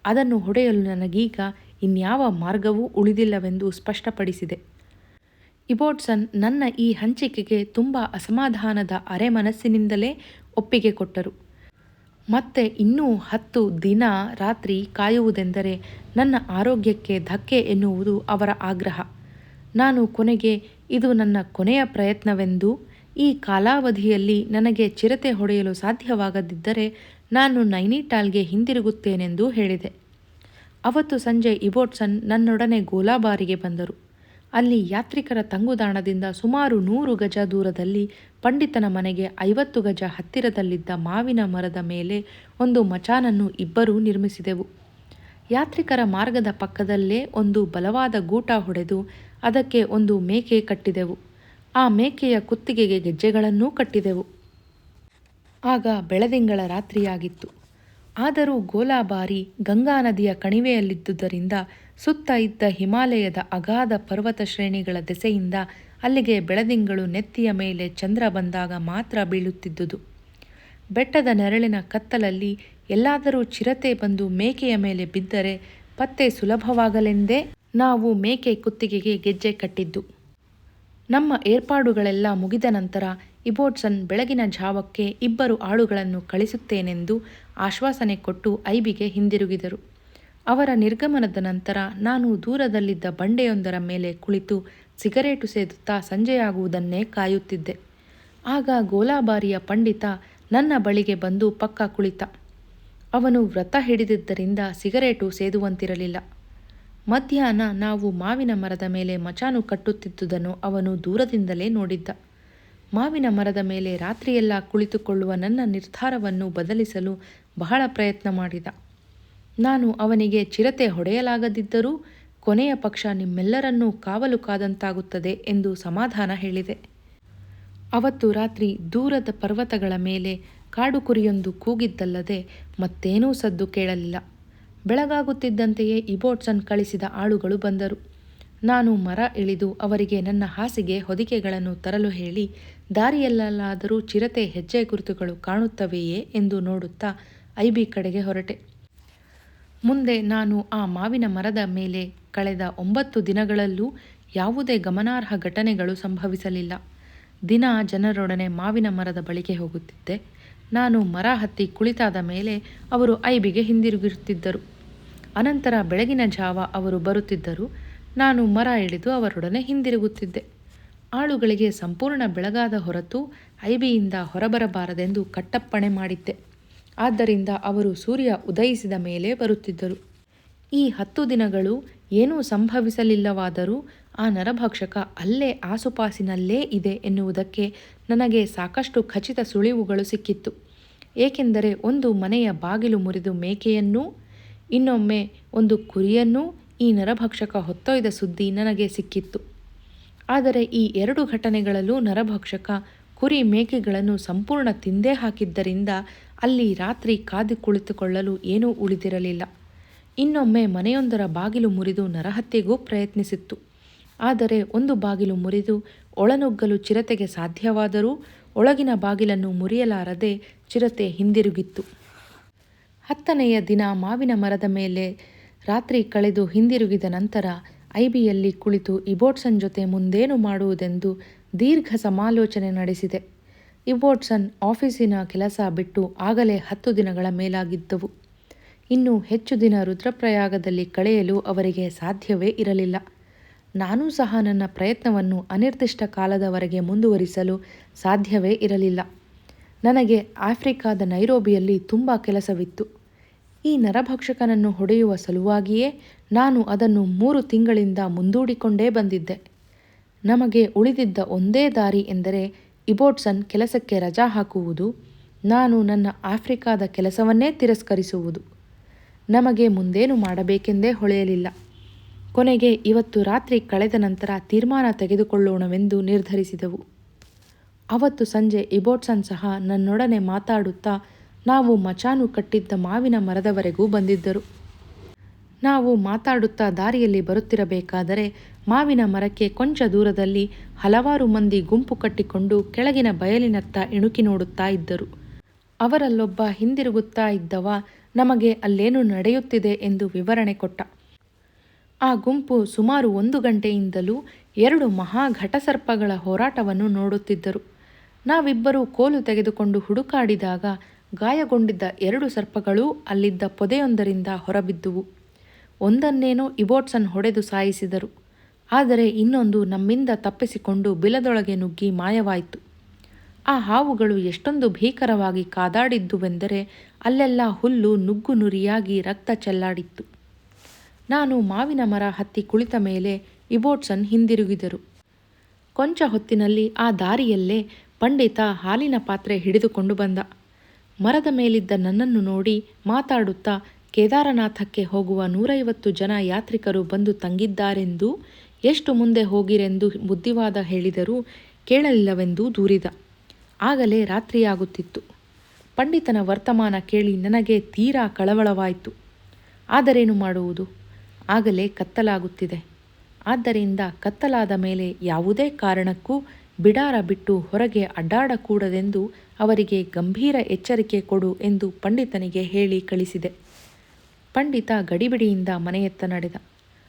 ಅದನ್ನು ಹೊಡೆಯಲು ನನಗೀಗ ಇನ್ಯಾವ ಮಾರ್ಗವೂ ಉಳಿದಿಲ್ಲವೆಂದು ಸ್ಪಷ್ಟಪಡಿಸಿದೆ. ಇಬೋಟ್ಸನ್ ನನ್ನ ಈ ಹಂಚಿಕೆಗೆ ತುಂಬ ಅಸಮಾಧಾನದ ಅರೆಮನಸ್ಸಿನಿಂದಲೇ ಒಪ್ಪಿಗೆ ಕೊಟ್ಟರು. ಮತ್ತೆ ಇನ್ನೂ 10 ದಿನ ರಾತ್ರಿ ಕಾಯುವುದೆಂದರೆ ನನ್ನ ಆರೋಗ್ಯಕ್ಕೆ ಧಕ್ಕೆ ಎನ್ನುವುದು ಅವರ ಆಗ್ರಹ. ನಾನು ಕೊನೆಗೆ ಇದು ನನ್ನ ಕೊನೆಯ ಪ್ರಯತ್ನವೆಂದೂ ಈ ಕಾಲಾವಧಿಯಲ್ಲಿ ನನಗೆ ಚಿರತೆ ಹೊಡೆಯಲು ಸಾಧ್ಯವಾಗದಿದ್ದರೆ ನಾನು ನೈನಿಟಾಲ್ಗೆ ಹಿಂದಿರುಗುತ್ತೇನೆಂದೂ ಹೇಳಿದೆ. ಅವತ್ತು ಸಂಜೆ ಇಬೋಟ್ಸನ್ ನನ್ನೊಡನೆ ಗೋಲಾಬಾರಿಗೆ ಬಂದರು. ಅಲ್ಲಿ ಯಾತ್ರಿಕರ ತಂಗುದಾಣದಿಂದ ಸುಮಾರು 100 ಗಜ ದೂರದಲ್ಲಿ ಪಂಡಿತನ ಮನೆಗೆ 50 ಗಜ ಹತ್ತಿರದಲ್ಲಿದ್ದ ಮಾವಿನ ಮರದ ಮೇಲೆ ಒಂದು ಮಚಾನನ್ನು ಇಬ್ಬರೂ ನಿರ್ಮಿಸಿದೆವು. ಯಾತ್ರಿಕರ ಮಾರ್ಗದ ಪಕ್ಕದಲ್ಲೇ ಒಂದು ಬಲವಾದ ಗೂಟ ಹೊಡೆದು ಅದಕ್ಕೆ ಒಂದು ಮೇಕೆ ಕಟ್ಟಿದೆವು. ಆ ಮೇಕೆಯ ಕುತ್ತಿಗೆಗೆ ಗೆಜ್ಜೆಗಳನ್ನೂ ಕಟ್ಟಿದೆವು. ಆಗ ಬೆಳದಿಂಗಳ ರಾತ್ರಿಯಾಗಿತ್ತು. ಆದರೂ ಗೋಲಾಬಾರಿ ಗಂಗಾ ನದಿಯ ಕಣಿವೆಯಲ್ಲಿದ್ದುದರಿಂದ ಸುತ್ತ ಇದ್ದ ಹಿಮಾಲಯದ ಅಗಾಧ ಪರ್ವತ ಶ್ರೇಣಿಗಳ ದೆಸೆಯಿಂದ ಅಲ್ಲಿಗೆ ಬೆಳದಿಂಗಳು ನೆತ್ತಿಯ ಮೇಲೆ ಚಂದ್ರ ಬಂದಾಗ ಮಾತ್ರ ಬೀಳುತ್ತಿದ್ದುದು. ಬೆಟ್ಟದ ನೆರಳಿನ ಕತ್ತಲಲ್ಲಿ ಎಲ್ಲಾದರೂ ಚಿರತೆ ಬಂದು ಮೇಕೆಯ ಮೇಲೆ ಬಿದ್ದರೆ ಪತ್ತೆ ಸುಲಭವಾಗಲೆಂದೇ ನಾವು ಮೇಕೆ ಕುತ್ತಿಗೆಗೆ ಗೆಜ್ಜೆ ಕಟ್ಟಿದ್ದು. ನಮ್ಮ ಏರ್ಪಾಡುಗಳೆಲ್ಲ ಮುಗಿದ ನಂತರ ಇಬೋಟ್ಸನ್ ಬೆಳಗಿನ ಜಾವಕ್ಕೆ 2 ಆಳುಗಳನ್ನು ಕಳಿಸುತ್ತೇನೆಂದು ಆಶ್ವಾಸನೆ ಕೊಟ್ಟು ಐಬಿಗೆ ಹಿಂದಿರುಗಿದರು. ಅವರ ನಿರ್ಗಮನದ ನಂತರ ನಾನು ದೂರದಲ್ಲಿದ್ದ ಬಂಡೆಯೊಂದರ ಮೇಲೆ ಕುಳಿತು ಸಿಗರೇಟು ಸೇದುತ್ತಾ ಸಂಜೆಯಾಗುವುದನ್ನೇ ಕಾಯುತ್ತಿದ್ದೆ. ಆಗ ಗೋಲಾಬಾರಿಯ ಪಂಡಿತ ನನ್ನ ಬಳಿಗೆ ಬಂದು ಪಕ್ಕ ಕುಳಿತ. ಅವನು ವ್ರತ ಹಿಡಿದಿದ್ದರಿಂದ ಸಿಗರೇಟು ಸೇದುವಂತಿರಲಿಲ್ಲ. ಮಧ್ಯಾಹ್ನ ನಾವು ಮಾವಿನ ಮರದ ಮೇಲೆ ಮಚಾನು ಕಟ್ಟುತ್ತಿದ್ದುದನ್ನು ಅವನು ದೂರದಿಂದಲೇ ನೋಡಿದ್ದ. ಮಾವಿನ ಮರದ ಮೇಲೆ ರಾತ್ರಿಯೆಲ್ಲ ಕುಳಿತುಕೊಳ್ಳುವ ನನ್ನ ನಿರ್ಧಾರವನ್ನು ಬದಲಿಸಲು ಬಹಳ ಪ್ರಯತ್ನ ಮಾಡಿದ. ನಾನು ಅವನಿಗೆ ಚಿರತೆ ಹೊಡೆಯಲಾಗದಿದ್ದರೂ ಕೊನೆಯ ಪಕ್ಷ ನಿಮ್ಮೆಲ್ಲರನ್ನೂ ಕಾವಲು ಕಾದಂತಾಗುತ್ತದೆ ಎಂದು ಸಮಾಧಾನ ಹೇಳಿದೆ. ಅವತ್ತು ರಾತ್ರಿ ದೂರದ ಪರ್ವತಗಳ ಮೇಲೆ ಕಾಡು ಕುರಿಯೊಂದು ಕೂಗಿದ್ದಲ್ಲದೆ ಮತ್ತೇನೂ ಸದ್ದು ಕೇಳಲಿಲ್ಲ. ಬೆಳಗಾಗುತ್ತಿದ್ದಂತೆಯೇ ಇಬೋಟ್ಸನ್ ಕಳಿಸಿದ ಆಳುಗಳು ಬಂದರು. ನಾನು ಮರ ಇಳಿದು ಅವರಿಗೆ ನನ್ನ ಹಾಸಿಗೆ ಹೊದಿಕೆಗಳನ್ನು ತರಲು ಹೇಳಿ ದಾರಿಯಲ್ಲಾದರೂ ಚಿರತೆ ಹೆಜ್ಜೆ ಗುರುತುಗಳು ಕಾಣುತ್ತವೆಯೇ ಎಂದು ನೋಡುತ್ತಾ ಐಬಿ ಕಡೆಗೆ ಹೊರಟೆ. ಮುಂದೆ ನಾನು ಆ ಮಾವಿನ ಮರದ ಮೇಲೆ ಕಳೆದ 9 ದಿನಗಳಲ್ಲೂ ಯಾವುದೇ ಗಮನಾರ್ಹ ಘಟನೆಗಳು ಸಂಭವಿಸಲಿಲ್ಲ. ದಿನ ಜನರೊಡನೆ ಮಾವಿನ ಮರದ ಬಳಿಗೆ ಹೋಗುತ್ತಿದ್ದೆ. ನಾನು ಮರ ಹತ್ತಿ ಕುಳಿತಾದ ಮೇಲೆ ಅವರು ಐಬಿಗೆ ಹಿಂದಿರುಗುತ್ತಿದ್ದರು. ಅನಂತರ ಬೆಳಗಿನ ಜಾವ ಅವರು ಬರುತ್ತಿದ್ದರು. ನಾನು ಮರ ಇಳಿದು ಅವರೊಡನೆ ಹಿಂದಿರುಗುತ್ತಿದ್ದೆ. ಆಳುಗಳಿಗೆ ಸಂಪೂರ್ಣ ಬೆಳಗಾದ ಹೊರತು ಐಬಿಯಿಂದ ಹೊರಬರಬಾರದೆಂದು ಕಟ್ಟಪ್ಪಣೆ ಮಾಡಿದ್ದೆ. ಆದ್ದರಿಂದ ಅವರು ಸೂರ್ಯ ಉದಯಿಸಿದ ಮೇಲೆ ಬರುತ್ತಿದ್ದರು. ಈ 10 ದಿನಗಳು ಏನೂ ಸಂಭವಿಸಲಿಲ್ಲವಾದರೂ ಆ ನರಭಕ್ಷಕ ಅಲ್ಲೇ ಆಸುಪಾಸಿನಲ್ಲೇ ಇದೆ ಎನ್ನುವುದಕ್ಕೆ ನನಗೆ ಸಾಕಷ್ಟು ಖಚಿತ ಸುಳಿವುಗಳು ಸಿಕ್ಕಿತ್ತು. ಏಕೆಂದರೆ ಒಂದು ಮನೆಯ ಬಾಗಿಲು ಮುರಿದು ಮೇಕೆಯನ್ನೂ, ಇನ್ನೊಮ್ಮೆ ಒಂದು ಕುರಿಯನ್ನೂ, ಈ ನರಭಕ್ಷಕ ಹೊತ್ತೊಯ್ದ ಸುದ್ದಿ ನನಗೆ ಸಿಕ್ಕಿತ್ತು. ಆದರೆ ಈ 2 ಘಟನೆಗಳಲ್ಲೂ ನರಭಕ್ಷಕ ಕುರಿ ಮೇಕೆಗಳನ್ನು ಸಂಪೂರ್ಣ ತಿಂದೇ ಹಾಕಿದ್ದರಿಂದ ಅಲ್ಲಿ ರಾತ್ರಿ ಕಾದು ಕುಳಿತುಕೊಳ್ಳಲು ಏನೂ ಉಳಿದಿರಲಿಲ್ಲ. ಇನ್ನೊಮ್ಮೆ ಮನೆಯೊಂದರ ಬಾಗಿಲು ಮುರಿದು ನರಹತ್ಯೆಗೂ ಪ್ರಯತ್ನಿಸಿತ್ತು. ಆದರೆ ಒಂದು ಬಾಗಿಲು ಮುರಿದು ಒಳನುಗ್ಗಲು ಚಿರತೆಗೆ ಸಾಧ್ಯವಾದರೂ ಒಳಗಿನ ಬಾಗಿಲನ್ನು ಮುರಿಯಲಾರದೆ ಚಿರತೆ ಹಿಂದಿರುಗಿತ್ತು. 10ನೆಯ ದಿನ ಮಾವಿನ ಮರದ ಮೇಲೆ ರಾತ್ರಿ ಕಳೆದು ಹಿಂದಿರುಗಿದ ನಂತರ ಐಬಿಯಲ್ಲಿ ಕುಳಿತು ಇಬೋಟ್ಸನ್ ಜೊತೆ ಮುಂದೇನು ಮಾಡುವುದೆಂದು ದೀರ್ಘ ಸಮಾಲೋಚನೆ ನಡೆಸಿದೆ. ಇಬೋಟ್ಸನ್ ಆಫೀಸಿನ ಕೆಲಸ ಬಿಟ್ಟು ಆಗಲೇ 10 ದಿನಗಳ ಮೇಲಾಗಿದ್ದವು. ಇನ್ನೂ ಹೆಚ್ಚು ದಿನ ರುದ್ರಪ್ರಯಾಗದಲ್ಲಿ ಕಳೆಯಲು ಅವರಿಗೆ ಸಾಧ್ಯವೇ ಇರಲಿಲ್ಲ. ನಾನೂ ಸಹ ನನ್ನ ಪ್ರಯತ್ನವನ್ನು ಅನಿರ್ದಿಷ್ಟ ಕಾಲದವರೆಗೆ ಮುಂದುವರಿಸಲು ಸಾಧ್ಯವೇ ಇರಲಿಲ್ಲ. ನನಗೆ ಆಫ್ರಿಕಾದ ನೈರೋಬಿಯಲ್ಲಿ ತುಂಬ ಕೆಲಸವಿತ್ತು. ಈ ನರಭಕ್ಷಕನನ್ನು ಹೊಡೆಯುವ ಸಲುವಾಗಿಯೇ ನಾನು ಅದನ್ನು 3 ತಿಂಗಳಿಂದ ಮುಂದೂಡಿಕೊಂಡೇ ಬಂದಿದ್ದೆ. ನಮಗೆ ಉಳಿದಿದ್ದ ಒಂದೇ ದಾರಿ ಎಂದರೆ ಇಬೋಟ್ಸನ್ ಕೆಲಸಕ್ಕೆ ರಜಾ ಹಾಕುವುದು, ನಾನು ನನ್ನ ಆಫ್ರಿಕಾದ ಕೆಲಸವನ್ನೇ ತಿರಸ್ಕರಿಸುವುದು. ನಮಗೆ ಮುಂದೇನು ಮಾಡಬೇಕೆಂದೇ ಹೊಳೆಯಲಿಲ್ಲ. ಕೊನೆಗೆ ಇವತ್ತು ರಾತ್ರಿ ಕಳೆದ ನಂತರ ತೀರ್ಮಾನ ತೆಗೆದುಕೊಳ್ಳೋಣವೆಂದು ನಿರ್ಧರಿಸಿದೆವು. ಅವತ್ತು ಸಂಜೆ ಇಬೋಟ್ಸನ್ ಸಹ ನನ್ನೊಡನೆ ಮಾತಾಡುತ್ತಾ ನಾವು ಮಚಾನು ಕಟ್ಟಿದ್ದ ಮಾವಿನ ಮರದವರೆಗೂ ಬಂದಿದ್ದರು. ನಾವು ಮಾತಾಡುತ್ತಾ ದಾರಿಯಲ್ಲಿ ಬರುತ್ತಿರಬೇಕಾದರೆ ಮಾವಿನ ಮರಕ್ಕೆ ಕೊಂಚ ದೂರದಲ್ಲಿ ಹಲವಾರು ಮಂದಿ ಗುಂಪು ಕಟ್ಟಿಕೊಂಡು ಕೆಳಗಿನ ಬಯಲಿನತ್ತ ಇಣುಕಿ ನೋಡುತ್ತಾ ಇದ್ದರು. ಅವರಲ್ಲೊಬ್ಬ ಹಿಂದಿರುಗುತ್ತಾ ಇದ್ದವ ನಮಗೆ ಅಲ್ಲೇನು ನಡೆಯುತ್ತಿದೆ ಎಂದು ವಿವರಣೆ ಕೊಟ್ಟ. ಆ ಗುಂಪು ಸುಮಾರು 1 ಗಂಟೆಯಿಂದಲೂ 2 ಮಹಾ ಘಟಸರ್ಪಗಳ ಹೋರಾಟವನ್ನು ನೋಡುತ್ತಿದ್ದರು. ನಾವಿಬ್ಬರೂ ಕೋಲು ತೆಗೆದುಕೊಂಡು ಹುಡುಕಾಡಿದಾಗ ಗಾಯಗೊಂಡಿದ್ದ 2 ಸರ್ಪಗಳೂ ಅಲ್ಲಿದ್ದ ಪೊದೆಯೊಂದರಿಂದ ಹೊರಬಿದ್ದುವು. ಒಂದನ್ನೇನೋ ಇಬೋಟ್ಸನ್ ಹೊಡೆದು ಸಾಯಿಸಿದರು. ಆದರೆ ಇನ್ನೊಂದು ನಮ್ಮಿಂದ ತಪ್ಪಿಸಿಕೊಂಡು ಬಿಲದೊಳಗೆ ನುಗ್ಗಿ ಮಾಯವಾಯಿತು. ಆ ಹಾವುಗಳು ಎಷ್ಟೊಂದು ಭೀಕರವಾಗಿ ಕಾದಾಡಿದ್ದುವೆಂದರೆ ಅಲ್ಲೆಲ್ಲ ಹುಲ್ಲು ನುಗ್ಗು ನುರಿಯಾಗಿ ರಕ್ತ ಚೆಲ್ಲಾಡಿತ್ತು. ನಾನು ಮಾವಿನ ಮರ ಹತ್ತಿ ಕುಳಿತ ಮೇಲೆ ಇಬೋಟ್ಸನ್ ಹಿಂದಿರುಗಿದರು. ಕೊಂಚ ಹೊತ್ತಿನಲ್ಲಿ ಆ ದಾರಿಯಲ್ಲೇ ಪಂಡಿತ ಹಾಲಿನ ಪಾತ್ರೆ ಹಿಡಿದುಕೊಂಡು ಬಂದ. ಮರದ ಮೇಲಿದ್ದ ನನ್ನನ್ನು ನೋಡಿ ಮಾತಾಡುತ್ತಾ ಕೇದಾರನಾಥಕ್ಕೆ ಹೋಗುವ 150 ಜನ ಯಾತ್ರಿಕರು ಬಂದು ತಂಗಿದ್ದಾರೆಂದೂ ಎಷ್ಟು ಮುಂದೆ ಹೋಗಿರೆಂದು ಬುದ್ಧಿವಾದ ಹೇಳಿದರೂ ಕೇಳಲಿಲ್ಲವೆಂದೂ ದೂರಿದ. ಆಗಲೇ ರಾತ್ರಿಯಾಗುತ್ತಿತ್ತು. ಪಂಡಿತನ ವರ್ತಮಾನ ಕೇಳಿ ನನಗೆ ತೀರಾ ಕಳವಳವಾಯಿತು. ಆದರೇನು ಮಾಡುವುದು? ಆಗಲೇ ಕತ್ತಲಾಗುತ್ತಿದೆ. ಆದ್ದರಿಂದ ಕತ್ತಲಾದ ಮೇಲೆ ಯಾವುದೇ ಕಾರಣಕ್ಕೂ ಬಿಡಾರ ಬಿಟ್ಟು ಹೊರಗೆ ಅಡ್ಡಾಡಕೂಡದೆಂದು ಅವರಿಗೆ ಗಂಭೀರ ಎಚ್ಚರಿಕೆ ಕೊಡು ಎಂದು ಪಂಡಿತನಿಗೆ ಹೇಳಿ ಕಳಿಸಿದೆ. ಪಂಡಿತ ಗಡಿಬಿಡಿಯಿಂದ ಮನೆಯತ್ತ ನಡೆದ.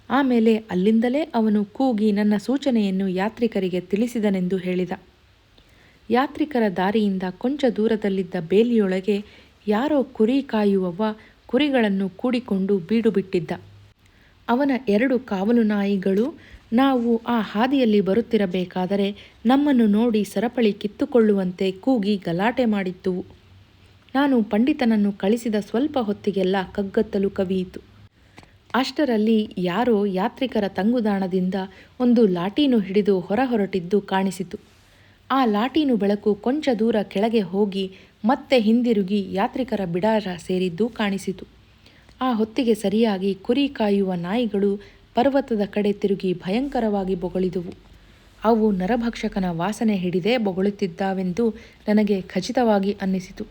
ಆಮೇಲೆ ಅಲ್ಲಿಂದಲೇ ಅವನು ಕೂಗಿ ನನ್ನ ಸೂಚನೆಯನ್ನು ಯಾತ್ರಿಕರಿಗೆ ತಿಳಿಸಿದನೆಂದು ಹೇಳಿದ. ಯಾತ್ರಿಕರ ದಾರಿಯಿಂದ ಕೊಂಚ ದೂರದಲ್ಲಿದ್ದ ಬೇಲಿಯೊಳಗೆ ಯಾರೋ ಕುರಿ ಕಾಯುವವ ಕುರಿಗಳನ್ನು ಕೂಡಿಕೊಂಡು ಬೀಡು ಬಿಟ್ಟಿದ್ದ. ಅವನ 2 ಕಾವಲು ನಾಯಿಗಳು ನಾವು ಆ ಹಾದಿಯಲ್ಲಿ ಬರುತ್ತಿರಬೇಕಾದರೆ ನಮ್ಮನ್ನು ನೋಡಿ ಸರಪಳಿ ಕಿತ್ತುಕೊಳ್ಳುವಂತೆ ಕೂಗಿ ಗಲಾಟೆ ಮಾಡಿದ್ದುವು. ನಾನು ಪಂಡಿತನನ್ನು ಕಳಿಸಿದ ಸ್ವಲ್ಪ ಹೊತ್ತಿಗೆಲ್ಲ ಕಗ್ಗತ್ತಲು ಕವಿಯಿತು. ಅಷ್ಟರಲ್ಲಿ ಯಾರೋ ಯಾತ್ರಿಕರ ತಂಗುದಾಣದಿಂದ ಒಂದು ಲಾಟೀನು ಹಿಡಿದು ಹೊರಟಿದ್ದು ಕಾಣಿಸಿತು. ಆ ಲಾಟೀನು ಬೆಳಕು ಕೊಂಚ ದೂರ ಕೆಳಗೆ ಹೋಗಿ ಮತ್ತೆ ಹಿಂದಿರುಗಿ ಯಾತ್ರಿಕರ ಬಿಡಾರ ಸೇರಿದ್ದು ಕಾಣಿಸಿತು. ಆ ಹೊತ್ತಿಗೆ ಸರಿಯಾಗಿ ಕುರಿ ಕಾಯುವ ನಾಯಿಗಳು ಪರ್ವತದ ಕಡೆ ತಿರುಗಿ ಭಯಂಕರವಾಗಿ ಬೊಗಳಿದುವು. ಅವು ನರಭಕ್ಷಕನ ವಾಸನೆ ಹಿಡಿದೇ ಬೊಗಳುತ್ತಿದ್ದಾವೆಂದು ನನಗೆ ಖಚಿತವಾಗಿ ಅನ್ನಿಸಿತು.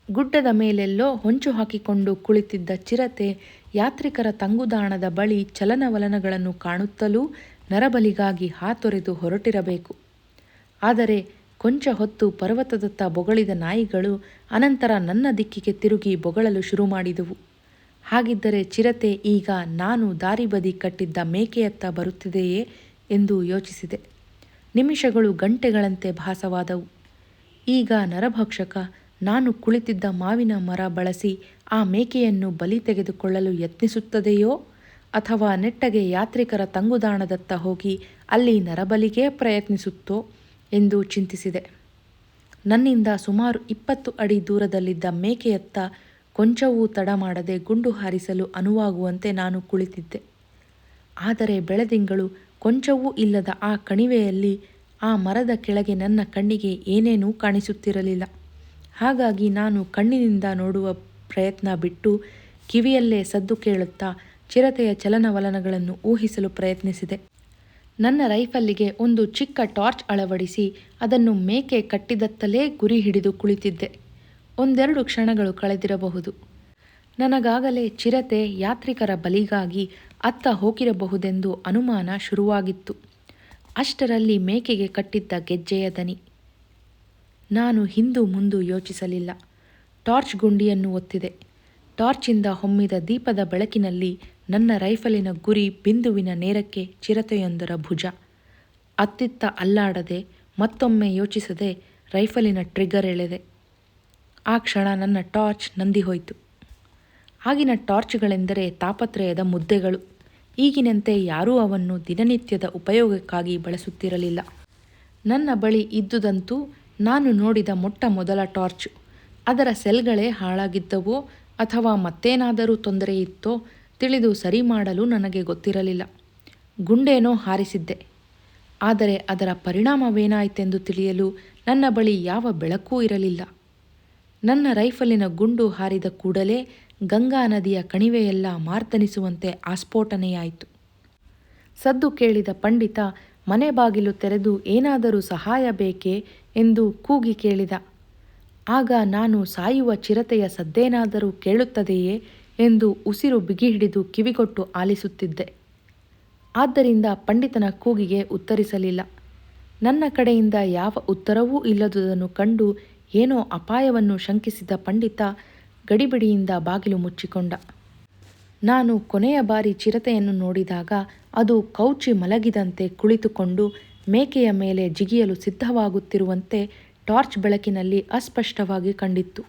ಗುಡ್ಡದ ಮೇಲೆಲ್ಲೋ ಹೊಂಚು ಹಾಕಿಕೊಂಡು ಕುಳಿತಿದ್ದ ಚಿರತೆ ಯಾತ್ರಿಕರ ತಂಗುದಾಣದ ಬಳಿ ಚಲನವಲನಗಳನ್ನು ಕಾಣುತ್ತಲೂ ನರಬಲಿಗಾಗಿ ಹಾತೊರೆದು ಹೊರಟಿರಬೇಕು. ಆದರೆ ಕೊಂಚ ಹೊತ್ತು ಪರ್ವತದತ್ತ ಬೊಗಳಿದ ನಾಯಿಗಳು ಅನಂತರ ನನ್ನ ದಿಕ್ಕಿಗೆ ತಿರುಗಿ ಬೊಗಳಲು ಶುರು ಮಾಡಿದವು. ಹಾಗಿದ್ದರೆ ಚಿರತೆ ಈಗ ನಾನು ದಾರಿ ಬದಿ ಕಟ್ಟಿದ್ದ ಮೇಕೆಯತ್ತ ಬರುತ್ತಿದೆಯೇ ಎಂದು ಯೋಚಿಸಿದೆ. ನಿಮಿಷಗಳು ಗಂಟೆಗಳಂತೆ ಭಾಸವಾದವು. ಈಗ ನರಭಕ್ಷಕ ನಾನು ಕುಳಿತಿದ್ದ ಮಾವಿನ ಮರ ಬಳಸಿ ಆ ಮೇಕೆಯನ್ನು ಬಲಿ ತೆಗೆದುಕೊಳ್ಳಲು ಯತ್ನಿಸುತ್ತದೆಯೋ ಅಥವಾ ನೆಟ್ಟಗೆ ಯಾತ್ರಿಕರ ತಂಗುದಾಣದತ್ತ ಹೋಗಿ ಅಲ್ಲಿ ನರಬಲಿಗೆ ಪ್ರಯತ್ನಿಸುತ್ತೋ ಎಂದು ಚಿಂತಿಸಿದೆ. ನನ್ನಿಂದ ಸುಮಾರು 20 ಅಡಿ ದೂರದಲ್ಲಿದ್ದ ಮೇಕೆಯತ್ತ ಕೊಂಚವೂ ತಡ ಮಾಡದೆ ಗುಂಡು ಹಾರಿಸಲು ಅನುವಾಗುವಂತೆ ನಾನು ಕುಳಿತಿದ್ದೆ. ಆದರೆ ಬೆಳದಿಂಗಳು ಕೊಂಚವೂ ಇಲ್ಲದ ಆ ಕಣಿವೆಯಲ್ಲಿ ಆ ಮರದ ಕೆಳಗೆ ನನ್ನ ಕಣ್ಣಿಗೆ ಏನೇನೂ ಕಾಣಿಸುತ್ತಿರಲಿಲ್ಲ. ಹಾಗಾಗಿ ನಾನು ಕಣ್ಣಿನಿಂದ ನೋಡುವ ಪ್ರಯತ್ನ ಬಿಟ್ಟು ಕಿವಿಯಲ್ಲೇ ಸದ್ದು ಕೇಳುತ್ತಾ ಚಿರತೆಯ ಚಲನವಲನಗಳನ್ನು ಊಹಿಸಲು ಪ್ರಯತ್ನಿಸಿದೆ. ನನ್ನ ರೈಫಲ್ಲಿಗೆ ಒಂದು ಚಿಕ್ಕ ಟಾರ್ಚ್ ಅಳವಡಿಸಿ ಅದನ್ನು ಮೇಕೆ ಕಟ್ಟಿದತ್ತಲೇ ಗುರಿ ಹಿಡಿದು ಕುಳಿತಿದ್ದೆ. ಒಂದೆರಡು ಕ್ಷಣಗಳು ಕಳೆದಿರಬಹುದು. ನನಗಾಗಲೇ ಚಿರತೆ ಯಾತ್ರಿಕರ ಬಲಿಗಾಗಿ ಅತ್ತ ಹೋಗಿರಬಹುದೆಂದು ಅನುಮಾನ ಶುರುವಾಗಿತ್ತು. ಅಷ್ಟರಲ್ಲಿ ಮೇಕೆಗೆ ಕಟ್ಟಿದ್ದ ಗೆಜ್ಜೆಯ ದನಿ. ನಾನು ಹಿಂದು ಮುಂದು ಯೋಚಿಸಲಿಲ್ಲ. ಟಾರ್ಚ್ ಗುಂಡಿಯನ್ನು ಒತ್ತಿದೆ. ಟಾರ್ಚಿಂದ ಹೊಮ್ಮಿದ ದೀಪದ ಬೆಳಕಿನಲ್ಲಿ ನನ್ನ ರೈಫಲಿನ ಗುರಿ ಬಿಂದುವಿನ ನೇರಕ್ಕೆ ಚಿರತೆಯೊಂದರ ಭುಜ. ಅತ್ತಿತ್ತ ಅಲ್ಲಾಡದೆ ಮತ್ತೊಮ್ಮೆ ಯೋಚಿಸದೆ ರೈಫಲಿನ ಟ್ರಿಗರ್ ಎಳೆದೆ. ಆ ಕ್ಷಣ ನನ್ನ ಟಾರ್ಚ್ ನಂದಿಹೋಯಿತು. ಆಗಿನ ಟಾರ್ಚ್ಗಳೆಂದರೆ ತಾಪತ್ರಯದ ಮುದ್ದೆಗಳು. ಈಗಿನಂತೆ ಯಾರೂ ಅವನ್ನು ದಿನನಿತ್ಯದ ಉಪಯೋಗಕ್ಕಾಗಿ ಬಳಸುತ್ತಿರಲಿಲ್ಲ. ನನ್ನ ಬಳಿ ಇದ್ದುದಂತೂ ನಾನು ನೋಡಿದ ಮೊಟ್ಟ ಮೊದಲ ಟಾರ್ಚು. ಅದರ ಸೆಲ್ಗಳೇ ಹಾಳಾಗಿದ್ದವೋ ಅಥವಾ ಮತ್ತೇನಾದರೂ ತೊಂದರೆಯಿತ್ತೋ ತಿಳಿದು ಸರಿ ಮಾಡಲು ನನಗೆ ಗೊತ್ತಿರಲಿಲ್ಲ. ಗುಂಡೇನೋ ಹಾರಿಸಿದ್ದೆ. ಆದರೆ ಅದರ ಪರಿಣಾಮವೇನಾಯಿತೆಂದು ತಿಳಿಯಲು ನನ್ನ ಬಳಿ ಯಾವ ಬೆಳಕೂ ಇರಲಿಲ್ಲ. ನನ್ನ ರೈಫಲಿನ ಗುಂಡು ಹಾರಿದ ಕೂಡಲೇ ಗಂಗಾ ನದಿಯ ಕಣಿವೆಯೆಲ್ಲ ಮಾರ್ದನಿಸುವಂತೆ ಆಸ್ಫೋಟನೆಯಾಯಿತು. ಸದ್ದು ಕೇಳಿದ ಪಂಡಿತ ಮನೆ ಬಾಗಿಲು ತೆರೆದು ಏನಾದರೂ ಸಹಾಯ ಬೇಕೇ ಎಂದು ಕೂಗಿ ಕೇಳಿದ. ಆಗ ನಾನು ಸಾಯುವ ಚಿರತೆಯ ಸದ್ದೇನಾದರೂ ಕೇಳುತ್ತದೆಯೇ ಎಂದು ಉಸಿರು ಬಿಗಿಹಿಡಿದು ಕಿವಿಗೊಟ್ಟು ಆಲಿಸುತ್ತಿದ್ದೆ. ಆದ್ದರಿಂದ ಪಂಡಿತನ ಕೂಗಿಗೆ ಉತ್ತರಿಸಲಿಲ್ಲ. ನನ್ನ ಕಡೆಯಿಂದ ಯಾವ ಉತ್ತರವೂ ಇಲ್ಲದುದನ್ನು ಕಂಡು ಏನೋ ಅಪಾಯವನ್ನು ಶಂಕಿಸಿದ ಪಂಡಿತ ಗಡಿಬಿಡಿಯಿಂದ ಬಾಗಿಲು ಮುಚ್ಚಿಕೊಂಡ. ನಾನು ಕೊನೆಯ ಬಾರಿ ಚಿರತೆಯನ್ನು ನೋಡಿದಾಗ ಅದು ಕೌಚಿ ಮಲಗಿದಂತೆ ಕುಳಿತುಕೊಂಡು ಮೇಕೆಯ ಮೇಲೆ ಜಿಗಿಯಲು ಸಿದ್ಧವಾಗುತ್ತಿರುವಂತೆ ಟಾರ್ಚ್ ಬೆಳಕಿನಲ್ಲಿ ಅಸ್ಪಷ್ಟವಾಗಿ ಕಂಡಿತ್ತು.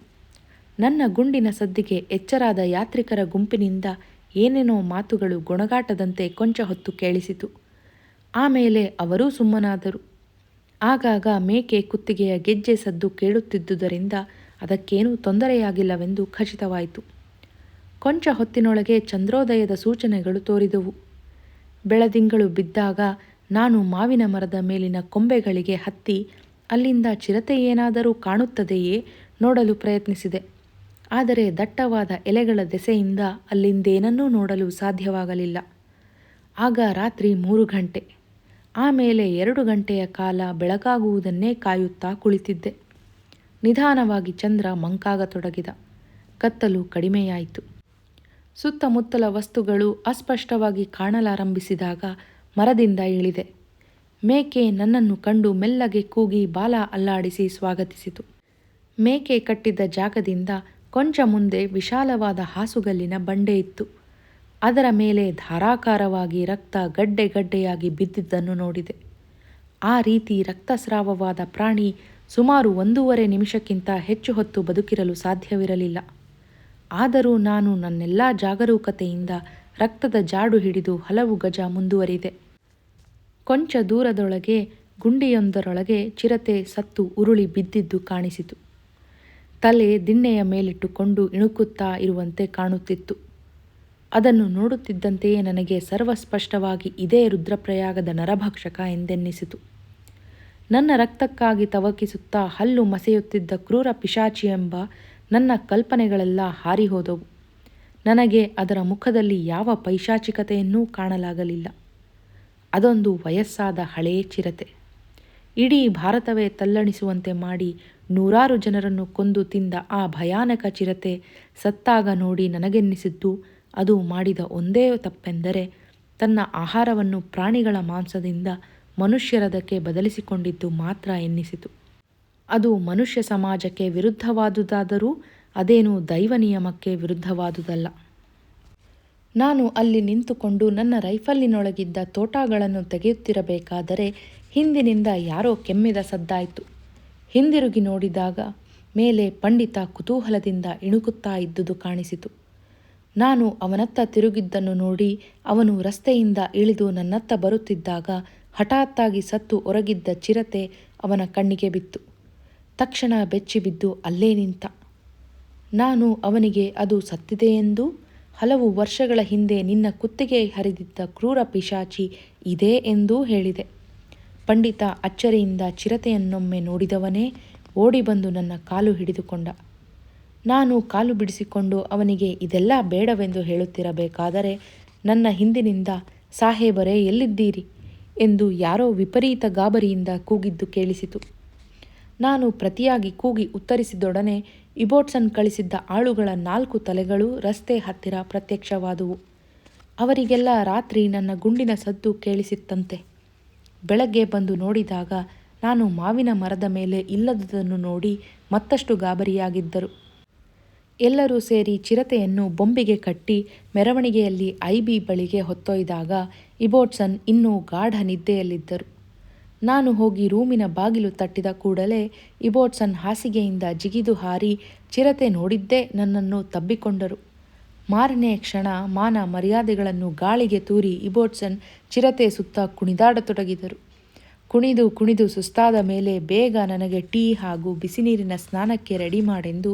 ನನ್ನ ಗುಂಡಿನ ಸದ್ದಿಗೆ ಎಚ್ಚರಾದ ಯಾತ್ರಿಕರ ಗುಂಪಿನಿಂದ ಏನೇನೋ ಮಾತುಗಳು ಗೊಣಗಾಟದಂತೆ ಕೊಂಚ ಹೊತ್ತು ಕೇಳಿಸಿತು. ಆಮೇಲೆ ಅವರೂ ಸುಮ್ಮನಾದರು. ಆಗಾಗ ಮೇಕೆ ಕುತ್ತಿಗೆಯ ಗೆಜ್ಜೆ ಸದ್ದು ಕೇಳುತ್ತಿದ್ದುದರಿಂದ ಅದಕ್ಕೇನೂ ತೊಂದರೆಯಾಗಿಲ್ಲವೆಂದು ಖಚಿತವಾಯಿತು. ಕೊಂಚ ಹೊತ್ತಿನೊಳಗೆ ಚಂದ್ರೋದಯದ ಸೂಚನೆಗಳು ತೋರಿದವು. ಬೆಳದಿಂಗಳು ಬಿದ್ದಾಗ ನಾನು ಮಾವಿನ ಮರದ ಮೇಲಿನ ಕೊಂಬೆಗಳಿಗೆ ಹತ್ತಿ ಅಲ್ಲಿಂದ ಚಿರತೆ ಏನಾದರೂ ಕಾಣುತ್ತದೆಯೇ ನೋಡಲು ಪ್ರಯತ್ನಿಸಿದೆ. ಆದರೆ ದಟ್ಟವಾದ ಎಲೆಗಳ ದೆಸೆಯಿಂದ ಅಲ್ಲಿಂದೇನನ್ನೂ ನೋಡಲು ಸಾಧ್ಯವಾಗಲಿಲ್ಲ. ಆಗ ರಾತ್ರಿ 3 ಗಂಟೆ. ಆಮೇಲೆ 2 ಗಂಟೆಯ ಕಾಲ ಬೆಳಗಾಗುವುದನ್ನೇ ಕಾಯುತ್ತಾ ಕುಳಿತಿದ್ದೆ. ನಿಧಾನವಾಗಿ ಚಂದ್ರ ಮಂಕಾಗತೊಡಗಿದ. ಕತ್ತಲು ಕಡಿಮೆಯಾಯಿತು. ಸುತ್ತಮುತ್ತಲ ವಸ್ತುಗಳು ಅಸ್ಪಷ್ಟವಾಗಿ ಕಾಣಲಾರಂಭಿಸಿದಾಗ ಮರದಿಂದ ಇಳಿದೆ. ಮೇಕೆ ನನ್ನನ್ನು ಕಂಡು ಮೆಲ್ಲಗೆ ಕೂಗಿ ಬಾಲ ಅಲ್ಲಾಡಿಸಿ ಸ್ವಾಗತಿಸಿತು. ಮೇಕೆ ಕಟ್ಟಿದ್ದ ಜಾಗದಿಂದ ಕೊಂಚ ಮುಂದೆ ವಿಶಾಲವಾದ ಹಾಸುಗಲ್ಲಿನ ಬಂಡೆ ಇತ್ತು. ಅದರ ಮೇಲೆ ಧಾರಾಕಾರವಾಗಿ ರಕ್ತ ಗಡ್ಡೆ ಗಡ್ಡೆಯಾಗಿ ಬಿದ್ದಿದ್ದನ್ನು ನೋಡಿದೆ. ಆ ರೀತಿ ರಕ್ತಸ್ರಾವವಾದ ಪ್ರಾಣಿ ಸುಮಾರು 1.5 ನಿಮಿಷಕ್ಕಿಂತ ಹೆಚ್ಚು ಹೊತ್ತು ಬದುಕಿರಲು ಸಾಧ್ಯವಿರಲಿಲ್ಲ. ಆದರೂ ನಾನು ನನ್ನೆಲ್ಲ ಜಾಗರೂಕತೆಯಿಂದ ರಕ್ತದ ಜಾಡು ಹಿಡಿದು ಹಲವು ಗಜ ಮುಂದುವರಿದೆ. ಕೊಂಚ ದೂರದೊಳಗೆ ಗುಂಡಿಯೊಂದರೊಳಗೆ ಚಿರತೆ ಸತ್ತು ಉರುಳಿ ಬಿದ್ದಿದ್ದು ಕಾಣಿಸಿತು. ತಲೆ ದಿಣ್ಣೆಯ ಮೇಲಿಟ್ಟುಕೊಂಡು ಇಣುಕುತ್ತಾ ಇರುವಂತೆ ಕಾಣುತ್ತಿತ್ತು. ಅದನ್ನು ನೋಡುತ್ತಿದ್ದಂತೆಯೇ ನನಗೆ ಸರ್ವಸ್ಪಷ್ಟವಾಗಿ ಇದೇ ರುದ್ರಪ್ರಯಾಗದ ನರಭಕ್ಷಕ ಎಂದೆನ್ನಿಸಿತು. ನನ್ನ ರಕ್ತಕ್ಕಾಗಿ ತವಕಿಸುತ್ತಾ ಹಲ್ಲು ಮಸೆಯುತ್ತಿದ್ದ ಕ್ರೂರ ಪಿಶಾಚಿ ಎಂಬ ನನ್ನ ಕಲ್ಪನೆಗಳೆಲ್ಲ ಹಾರಿಹೋದವು. ನನಗೆ ಅದರ ಮುಖದಲ್ಲಿ ಯಾವ ಪೈಶಾಚಿಕತೆಯನ್ನೂ ಕಾಣಲಾಗಲಿಲ್ಲ. ಅದೊಂದು ವಯಸ್ಸಾದ ಹಳೆಯ ಚಿರತೆ. ಇಡೀ ಭಾರತವೇ ತಲ್ಲಣಿಸುವಂತೆ ಮಾಡಿ 100 ಜನರನ್ನು ಕೊಂದು ತಿಂದ ಆ ಭಯಾನಕ ಚಿರತೆ ಸತ್ತಾಗ ನೋಡಿ ನನಗೆನ್ನಿಸಿದ್ದು ಅದು ಮಾಡಿದ ಒಂದೇ ತಪ್ಪೆಂದರೆ ತನ್ನ ಆಹಾರವನ್ನು ಪ್ರಾಣಿಗಳ ಮಾಂಸದಿಂದ ಮನುಷ್ಯರದಕ್ಕೆ ಬದಲಿಸಿಕೊಂಡಿದ್ದು ಮಾತ್ರ ಎನ್ನಿಸಿತು. ಅದು ಮನುಷ್ಯ ಸಮಾಜಕ್ಕೆ ವಿರುದ್ಧವಾದುದಾದರೂ ಅದೇನೂ ದೈವ ನಿಯಮಕ್ಕೆ ವಿರುದ್ಧವಾದುದಲ್ಲ. ನಾನು ಅಲ್ಲಿ ನಿಂತುಕೊಂಡು ನನ್ನ ರೈಫಲ್ಲಿನೊಳಗಿದ್ದ ತೋಟಾಗಳನ್ನು ತೆಗೆಯುತ್ತಿರಬೇಕಾದರೆ ಹಿಂದಿನಿಂದ ಯಾರೋ ಕೆಮ್ಮಿದ ಸದ್ದಾಯಿತು. ಹಿಂದಿರುಗಿ ನೋಡಿದಾಗ ಮೇಲೆ ಪಂಡಿತ ಕುತೂಹಲದಿಂದ ಇಣುಕುತ್ತಾ ಇದ್ದುದು ಕಾಣಿಸಿತು. ನಾನು ಅವನತ್ತ ತಿರುಗಿದ್ದನ್ನು ನೋಡಿ ಅವನು ರಸ್ತೆಯಿಂದ ಇಳಿದು ನನ್ನತ್ತ ಬರುತ್ತಿದ್ದಾಗ ಹಠಾತ್ತಾಗಿ ಸತ್ತು ಹೊರಗಿದ್ದ ಚಿರತೆ ಅವನ ಕಣ್ಣಿಗೆ ಬಿತ್ತು. ತಕ್ಷಣ ಬೆಚ್ಚಿಬಿದ್ದು ಅಲ್ಲೇ ನಿಂತ. ನಾನು ಅವನಿಗೆ ಅದು ಸತ್ತಿದೆಯೆಂದೂ ಹಲವು ವರ್ಷಗಳ ಹಿಂದೆ ನಿನ್ನ ಕುತ್ತಿಗೆ ಹರಿದಿದ್ದ ಕ್ರೂರ ಪಿಶಾಚಿ ಇದೇ ಎಂದೂ ಹೇಳಿದೆ. ಪಂಡಿತ ಅಚ್ಚರಿಯಿಂದ ಚಿರತೆಯನ್ನೊಮ್ಮೆ ನೋಡಿದವನೇ ಓಡಿ ಬಂದು ನನ್ನ ಕಾಲು ಹಿಡಿದುಕೊಂಡ. ನಾನು ಕಾಲು ಬಿಡಿಸಿಕೊಂಡು ಅವನಿಗೆ ಇದೆಲ್ಲ ಬೇಡವೆಂದು ಹೇಳುತ್ತಿರಬೇಕಾದರೆ ನನ್ನ ಹಿಂದಿನಿಂದ ಸಾಹೇಬರೇ ಎಲ್ಲಿದ್ದೀರಿ ಎಂದು ಯಾರೋ ವಿಪರೀತ ಗಾಬರಿಯಿಂದ ಕೂಗಿದ್ದು ಕೇಳಿಸಿತು. ನಾನು ಪ್ರತಿಯಾಗಿ ಕೂಗಿ ಉತ್ತರಿಸಿದೊಡನೆ ಇಬೋಟ್ಸನ್ ಕಳಿಸಿದ್ದ ಆಳುಗಳ 4 ತಲೆಗಳು ರಸ್ತೆ ಹತ್ತಿರ ಪ್ರತ್ಯಕ್ಷವಾದುವು. ಅವರಿಗೆಲ್ಲ ರಾತ್ರಿ ನನ್ನ ಗುಂಡಿನ ಸದ್ದು ಕೇಳಿಸಿತ್ತಂತೆ. ಬೆಳಗ್ಗೆ ಬಂದು ನೋಡಿದಾಗ ನಾನು ಮಾವಿನ ಮರದ ಮೇಲೆ ಇಲ್ಲದುದನ್ನು ನೋಡಿ ಮತ್ತಷ್ಟು ಗಾಬರಿಯಾಗಿದ್ದರು. ಎಲ್ಲರೂ ಸೇರಿ ಚಿರತೆಯನ್ನು ಬೊಂಬಿಗೆ ಕಟ್ಟಿ ಮೆರವಣಿಗೆಯಲ್ಲಿ ಐಬಿ ಬಳಿಗೆ ಹೊತ್ತೊಯ್ದಾಗ ಇಬೋಟ್ಸನ್ ಇನ್ನೂ ಗಾಢ ನಿದ್ದೆಯಲ್ಲಿದ್ದರು. ನಾನು ಹೋಗಿ ರೂಮಿನ ಬಾಗಿಲು ತಟ್ಟಿದ ಕೂಡಲೇ ಇಬೋಟ್ಸನ್ ಹಾಸಿಗೆಯಿಂದ ಜಿಗಿದು ಹಾರಿ ಚಿರತೆ ನೋಡಿದ್ದೇ ನನ್ನನ್ನು ತಬ್ಬಿಕೊಂಡರು. ಮಾರನೆಯ ಕ್ಷಣ ಮಾನ ಮರ್ಯಾದೆಗಳನ್ನು ಗಾಳಿಗೆ ತೂರಿ ಇಬೋಟ್ಸನ್ ಚಿರತೆ ಸುತ್ತ ಕುಣಿದಾಡತೊಡಗಿದರು. ಕುಣಿದು ಕುಣಿದು ಸುಸ್ತಾದ ಮೇಲೆ ಬೇಗ ನನಗೆ ಟೀ ಹಾಗೂ ಬಿಸಿನೀರಿನ ಸ್ನಾನಕ್ಕೆ ರೆಡಿ ಮಾಡೆಂದು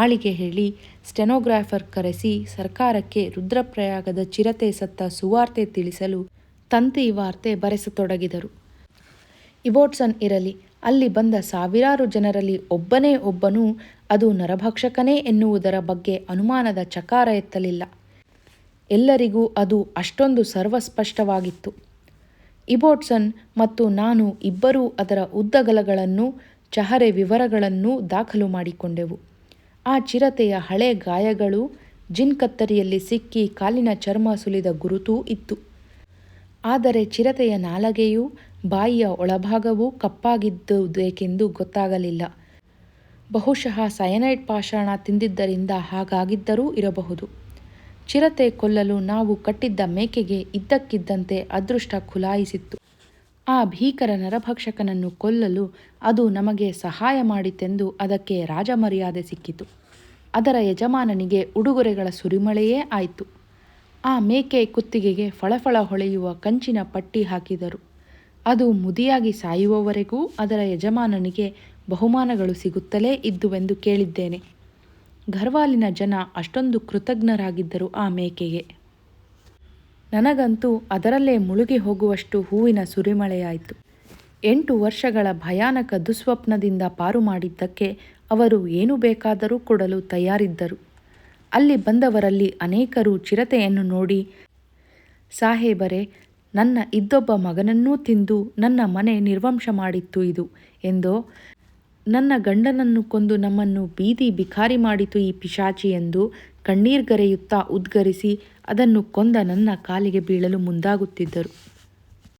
ಆಳಿಗೆ ಹೇಳಿ ಸ್ಟೆನೋಗ್ರಾಫರ್ ಕರೆಸಿ ಸರ್ಕಾರಕ್ಕೆ ರುದ್ರಪ್ರಯಾಗದ ಚಿರತೆ ಸತ್ತ ಸುವಾರ್ತೆ ತಿಳಿಸಲು ತಂತಿ ವಾರ್ತೆ ಬರೆಸತೊಡಗಿದರು. ಇಬೋಟ್ಸನ್ ಇರಲಿ, ಅಲ್ಲಿ ಬಂದ ಸಾವಿರಾರು ಜನರಲ್ಲಿ ಒಬ್ಬನೇ ಒಬ್ಬನೂ ಅದು ನರಭಕ್ಷಕನೇ ಎನ್ನುವುದರ ಬಗ್ಗೆ ಅನುಮಾನದ ಚಕಾರ ಎತ್ತಲಿಲ್ಲ. ಎಲ್ಲರಿಗೂ ಅದು ಅಷ್ಟೊಂದು ಸರ್ವಸ್ಪಷ್ಟವಾಗಿತ್ತು. ಇಬೋಟ್ಸನ್ ಮತ್ತು ನಾನು ಇಬ್ಬರೂ ಅದರ ಉದ್ದಗಲಗಳನ್ನೂ ಚಹರೆ ವಿವರಗಳನ್ನೂ ದಾಖಲು ಮಾಡಿಕೊಂಡೆವು. ಆ ಚಿರತೆಯ ಹಳೆ ಗಾಯಗಳು, ಜಿನ್ ಕತ್ತರಿಯಲ್ಲಿ ಸಿಕ್ಕಿ ಕಾಲಿನ ಚರ್ಮ ಸುಲಿದ ಗುರುತೂ ಇತ್ತು. ಆದರೆ ಚಿರತೆಯ ನಾಲಗೆಯೂ ಬಾಯಿಯ ಒಳಭಾಗವೂ ಕಪ್ಪಾಗಿದ್ದುದೇಕೆಂದು ಗೊತ್ತಾಗಲಿಲ್ಲ. ಬಹುಶಃ ಸಯನೈಡ್ ಪಾಷಾಣ ತಿಂದಿದ್ದರಿಂದ ಹಾಗಾಗಿದ್ದರೂ ಇರಬಹುದು. ಚಿರತೆ ಕೊಲ್ಲಲು ನಾವು ಕಟ್ಟಿದ್ದ ಮೇಕೆಗೆ ಇದ್ದಕ್ಕಿದ್ದಂತೆ ಅದೃಷ್ಟ ಖುಲಾಯಿಸಿತ್ತು. ಆ ಭೀಕರ ನರಭಕ್ಷಕನನ್ನು ಕೊಲ್ಲಲು ಅದು ನಮಗೆ ಸಹಾಯ ಮಾಡಿತೆಂದು ಅದಕ್ಕೆ ರಾಜಮರ್ಯಾದೆ ಸಿಕ್ಕಿತು. ಅದರ ಯಜಮಾನನಿಗೆ ಉಡುಗೊರೆಗಳ ಸುರಿಮಳೆಯೇ ಆಯಿತು. ಆ ಮೇಕೆ ಕುತ್ತಿಗೆಗೆ ಫಳಫಳ ಹೊಳೆಯುವ ಕಂಚಿನ ಪಟ್ಟಿ ಹಾಕಿದರು. ಅದು ಮುದಿಯಾಗಿ ಸಾಯುವವರೆಗೂ ಅದರ ಯಜಮಾನನಿಗೆ ಬಹುಮಾನಗಳು ಸಿಗುತ್ತಲೇ ಇದ್ದುವೆಂದು ಕೇಳಿದ್ದೇನೆ. ಘರ್ವಾಲಿನ ಜನ ಅಷ್ಟೊಂದು ಕೃತಜ್ಞರಾಗಿದ್ದರು ಆ ಮೇಕೆಗೆ. ನನಗಂತೂ ಅದರಲ್ಲೇ ಮುಳುಗಿ ಹೋಗುವಷ್ಟು ಹೂವಿನ ಸುರಿಮಳೆಯಾಯಿತು. 8 ವರ್ಷಗಳ ಭಯಾನಕ ದುಸ್ವಪ್ನದಿಂದ ಪಾರು ಮಾಡಿದ್ದಕ್ಕೆ ಅವರು ಏನು ಬೇಕಾದರೂ ಕೊಡಲು ತಯಾರಿದ್ದರು. ಅಲ್ಲಿ ಬಂದವರಲ್ಲಿ ಅನೇಕರು ಚಿರತೆಯನ್ನು ನೋಡಿ, ಸಾಹೇಬರೇ, ನನ್ನ ಇದ್ದೊಬ್ಬ ಮಗನನ್ನೂ ತಿಂದು ನನ್ನ ಮನೆ ನಿರ್ವಂಶ ಮಾಡಿತ್ತು ಇದು ಎಂದೋ, ನನ್ನ ಗಂಡನನ್ನು ಕೊಂದು ನಮ್ಮನ್ನು ಬೀದಿ ಬಿಖಾರಿ ಮಾಡಿತು ಈ ಪಿಶಾಚಿ ಎಂದು ಕಣ್ಣೀರ್ಗರೆಯುತ್ತಾ ಉದ್ಗರಿಸಿ ಅದನ್ನು ಕೊಂದ ನನ್ನ ಕಾಲಿಗೆ ಬೀಳಲು ಮುಂದಾಗುತ್ತಿದ್ದರು.